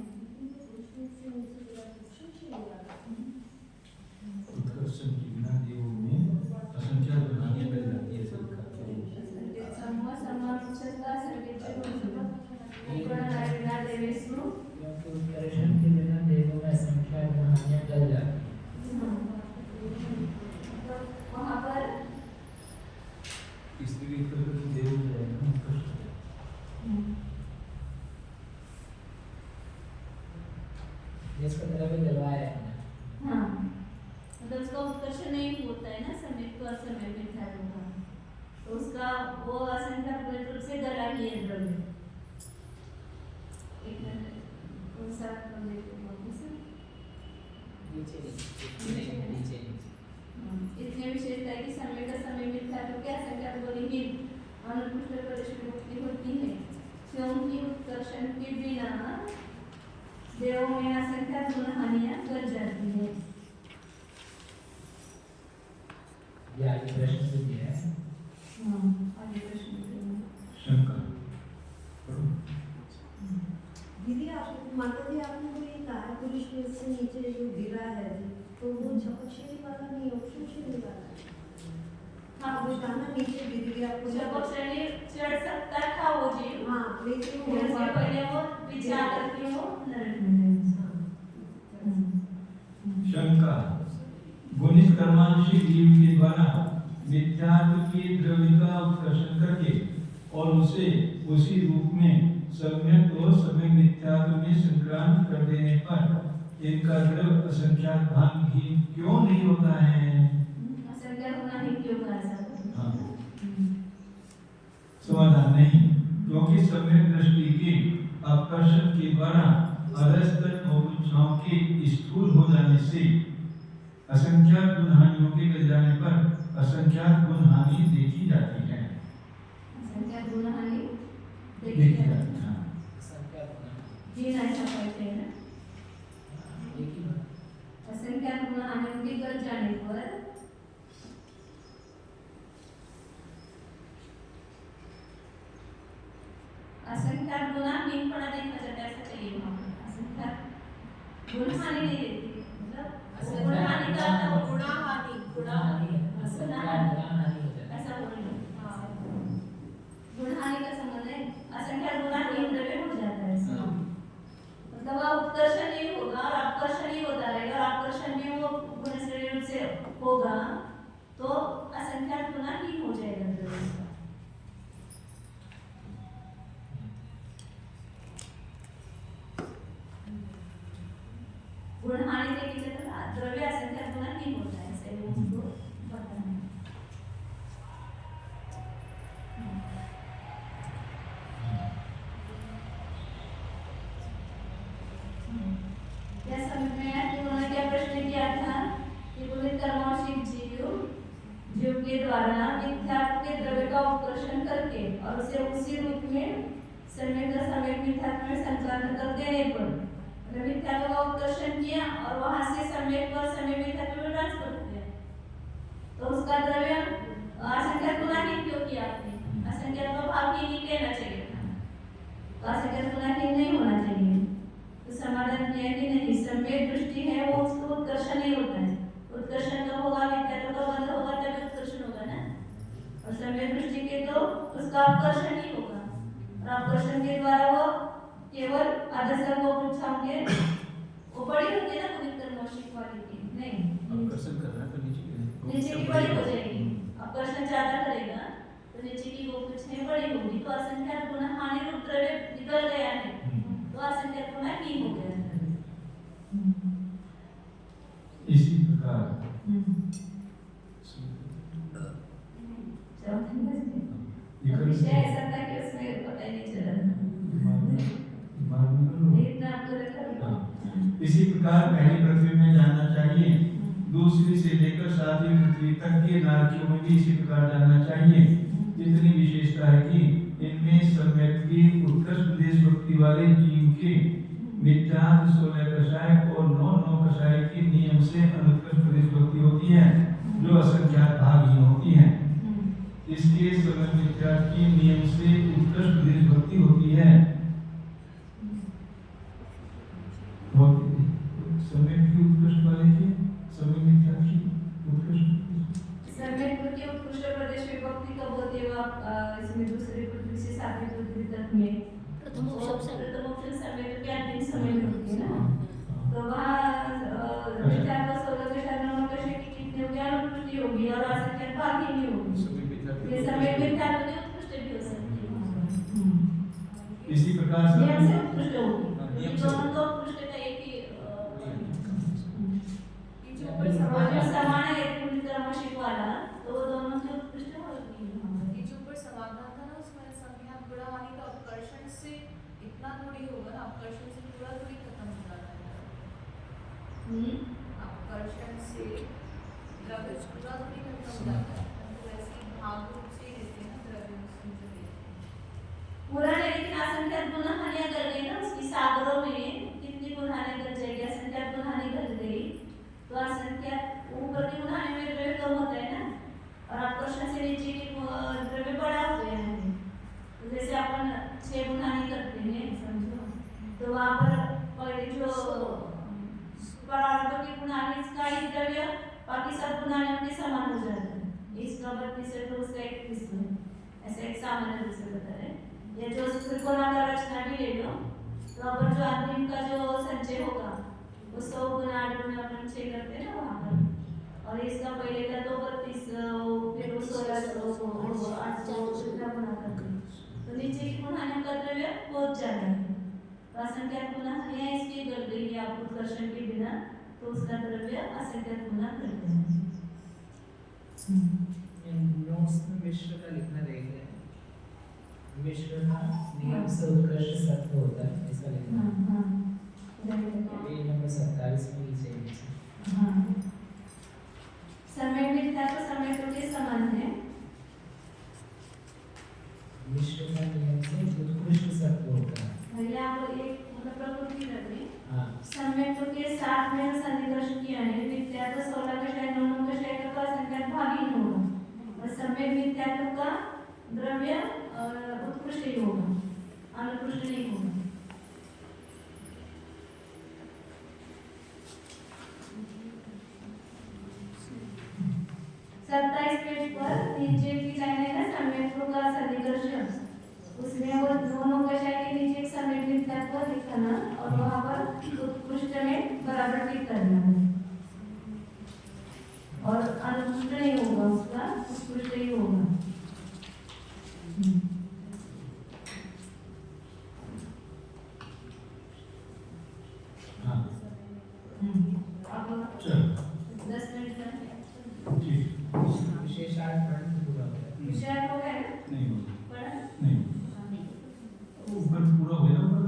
उत्कर्ष की बिना देवों में असंख्यात गुणहीन मिल जाती है सबका। उत्कर्षण के बिना देवों में असंख्यात गुणहीन जल जाती है। वहाँ पर इसलिए देव जाएगा उत्कर्ष। जिसको द्रव्य जलवाया है। हाँ मतलब उसका उत्कर्ष नहीं होता है ना समय को असमय मिथ्यात्व का, तो उसका वो असंख्यात गुणित रूप से गला ही है द्रव्य। कौन सा इतने विशेषता है कि समय का समय मिथ्यात्व के असंख्यात गुणहीन अनुत्कृष्ट प्रदेश में मुक्ति होती है, क्योंकि उत्कर्षण के बिना देवों में असंख्यात गुणहानियां कर जाती है। ये आगे प्रश्न से दिया है। आगे प्रश्न शंकर दीदी आप माता जी आपने वो ये कहा पुरुष वेद से नीचे जो गिरा है तो वो झपक श्रेणी वाला नहीं ऑप्शन श्रेणी वाला है। हाँ वो गाना नीचे गिर गया जब श्रेणी चढ़ सकता था वो जीव, हाँ लेकिन वो उसके पहले वो पीछे आकर के वो नरक में शंका गुणित कर्मांशी जीव के द्वारा मिथ्यात्व के द्रव्य का उत्कर्षण करके और उसे उसी रूप में सम्यक और सम्यक मिथ्यात्व में संक्रांत कर देने पर इनका द्रव्य असंख्यात भागहीन क्यों नहीं होता है? असंख्यात होना ही क्यों कर सकता? हाँ। समाधान नहीं, क्योंकि सम्यक दृष्टि के आकर्षण के द्वारा अधस्तन औपचाओं के स्थूल हो जाने से असंख्यात गुण हानियों के गिर जाने पर असंख्यात गुण हानि देखी जाती है। असंख्यात गुण हानि देखी जाती है। असंख्यात गुण जी नहीं सकते हैं ना। एक ही बात। असंख्यात गुण हानि उनके गिर जाने पर असंख्यात गुणाहीनपना देखा जाता है, ऐसा चाहिए वहाँ पर। असंख्यात गुण हानि नहीं देती, मतलब गुण हानि का अर्थ हो गुणाहानि असंख्यात गुणाहानि हो जाता है। ऐसा बोल लो। गुण हानि का संबंध है असंख्यात गुणाहीन द्रव्य हो जाता है इसमें। मतलब वह उत्कर्षण नहीं होगा और अपकर्षण ही होता रहेगा, और अपकर्षण भी वो गुण श्रेणी रूप से होगा तो असंख्यात गुणाहीन हो जाएगा द्रव्य का। गुण हानि देखी जाए तो द्रव्य असंख्यात गुणाहीन होता है, ऐसे वो उसको बताना है। क्या समझ में आया कि उन्होंने क्या प्रश्न किया था कि पुलिस कर्मशील जीव के द्वारा मिथ्यात्व के द्रव्य का उपकर्षण करके और उसे उसी रूप में सम्यक मिथ्यात्व में संचालन कर देने पर मिथ्यात्व का उपकर्षण किया और वहां से सम्यक पर सम्यक मिथ्यात्व में ट्रांसफर किया, तो उसका द्रव्य असंख्यात गुणाहीन क्यों किया आपने? असंख्यात का भाव ही नहीं कहना चाहिए था, तो असंख्यात गुणाहीन नहीं होना चाहिए। तो समाधान किया कि नहीं, सम्यक दृष्टि है वो उसको उत्कर्षण नहीं होता है। उत्कर्षण कब होगा? मिथ्यात्व का बंध होगा तभी उत्कर्षण होगा ना। और सम्यक दृष्टि के तो उसका अपकर्षण ही होगा, और अपकर्षण के द्वारा वो केवल आदर्शन को पूछाओगे वो बड़ी होती है ना पुनित कर्मशील वाली की, नहीं आकर्षण कर रहा है तो नीचे की बड़ी हो जाएगी। अपकर्षण ज्यादा करेगा तो नीचे की गोकुच में बड़ी होगी, तो असंख्यात गुण हानि रूप द्रव्य निकल गया है, तो असंख्यात गुण ही हो गया। इसी प्रकार विषय ऐसा था कि उसमें पता ही नहीं चला। इतना आपको रखा। इसी प्रकार पहली पृथ्वी में जानना चाहिए, दूसरी से लेकर सातवीं पृथ्वी तक के नारकियों में भी इसी प्रकार जानना चाहिए। इतनी विशेषता है कि इनमें सम्यक की उत्कृष्ट देशभक्ति वाले जीव के मिथ्यात्व 16 कषाय और 9 कषाय के नियम से अनुत्कृष्ट देशभक्ति होती है, जो असंख्यात भागहीन होती है। इसके सम्यक मिथ्यात्व की नियम से उत्कृष्ट देशभक्ति होती है। सम्यक की उत्कृष्ट वाले की सम्यक मिथ्यात्व की उत्कृष्ट सम्यक के उत्कृष्ट प्रदेश में भक्ति कब होती है? आप इसमें दूसरी पृथ्वी से सातवीं पृथ्वी तक में प्रथम समय के अंतिम समय में होती है ना, तो वहाँ मिथ्यात्व 16 कषाय 9 कषाय की कितनी होगी? अनुत्कृष्टि होगी और असंख्यात भागहीन होगी। ये समय मिथ्यात्व की उत्कृष्ट भी हो सकती है। इसी प्रकार नियम से उत्कृष्ट होगी, दोनों तो उत्कृष्ट का एक ही समान है पुनित कर्मशील वाला, तो वो दोनों से उत्कृष्ट होगी। ये जो ऊपर समाधान था ना उसमें संख्यात गुणाहानि का अपकर्षण से इतना थोड़ी होगा ना, अपकर्षण से पूरा थोड़ी खत्म हो जाता है। अपकर्षण से द्रव्य पूरा थोड़ी खत्म हो जाता है, तो वैसे ही भाग रूप से ही रहते हैं ना द्रव्य उसमें जो रहते हैं। पूरा नहीं, लेकिन असंख्यात गुणहानियां कर गई ना उसकी, सागरों में कितनी गुणहानि कर जाएगी? असंख्यात गुणहानि कर गई तो असंख्यात ऊपर की गुणहानि में द्रव्य कम होता है ना, और अपकर्षण से नीचे की द्रव्य बड़ा हो गया है। तो जैसे अपन 6 गुणहानि करते हैं समझो, तो वहाँ पर पहले जो परावर्तक की गुणहानि इसका ही द्रव्य बाकी सब गुणहानियों के समान हो जाता है। इसका 32 है तो उसका 31 है, ऐसा एक सामान्य रूप से बता रहे हैं। या जो त्रिकोणाकार रचना भी ले लो, तो अपन जो अंतिम का जो संचय होगा वो 100 गुना 8 गुना अपन 6 करते हैं ना वहाँ पर, और इसका पहले का तो 32 फिर 1600 800 इतना गुना करते हैं, तो नीचे की गुणहानियों का द्रव्य बहुत ज्यादा है। तो असंख्यात गुणहानियां इसकी कर गई है आप उत्कर्षण के बिना, तो उसका द्रव्य असंख्यात गुना करते हैं। नोट्स में मिश्र का लिखना देख रहे हैं। मिश्र का नियम से उत्कृष्ट सत्व होता है, ऐसा लिखना। पेज नंबर 27 में नीचे नीचे हाँ समय मिथ्या तो समय के समान है। विश्व का नियम से उत्कृष्ट सत्य होता है। भैया आप एक मतलब प्रकृति रखी हाँ समय के साथ में सन्निकर्ष किया है। मिथ्या तो 16 का शायद 9 का शायद का संख्या भाग ही होगा और समय मिथ्या का द्रव्य उत्कृष्ट ही होगा, अनुत्कृष्ट नहीं होगा। सत्ताईस पेज पर नीचे की लाइन है ना सम्यक्त्व का सन्निकर्ष, उसमें वो दोनों कषाय के नीचे एक सम्यक मिथ्यात्व लिखना और वहां पर उत्कृष्ट में बराबर टिक करना और अनुत्कृष्ट नहीं होगा, उसका उत्कृष्ट ही होगा। हाँ अब चलो 10 मिनट का ठीक विशेषार्थ पढ़ने से पूरा होता है। विषय हो गया ना नहीं होगा पढ़ा? नहीं ऊपर पूरा हो गया ऊपर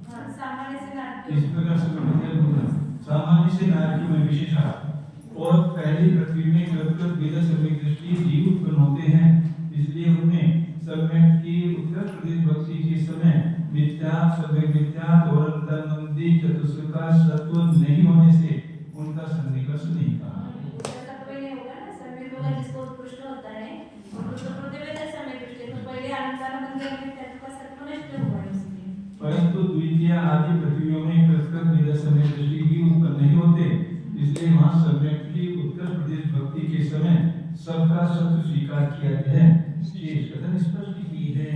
हाँ सामान्य से नाट्य इस प्रकार से प्रबंधन होगा सामान्य से नारकी में विशेषार्थ और पहली पृथ्वी में कृत वेद सम्यक दृष्टि जीव उत्पन्न होते हैं, इसलिए उनमें सम्यक की उत्कृष्ट भक्ति के समय मिथ्या सम्यक मिथ्या और अंतर्मंदी चतुष्क का सत्व नहीं होने से उनका सन्निकर्ष नहीं कहा। उसका तो नहीं होगा ना समय होगा जिसको उत्कृष्ट होता है और उसको प्रतिवेद समय दृष्टि तो पहले अहंकार मंदिर में तत्व सत्व नष्ट हुआ है उसके। परंतु द्वितीय आदि पृथ्वियों में कृत वेद सम्यक दृष्टि भी उत्पन्न नहीं होते, इसलिए वहां सम्यक की उत्कृष्ट भक्ति के समय सबका सत्य स्वीकार किया गया है। शेष कथन स्पष्ट की है।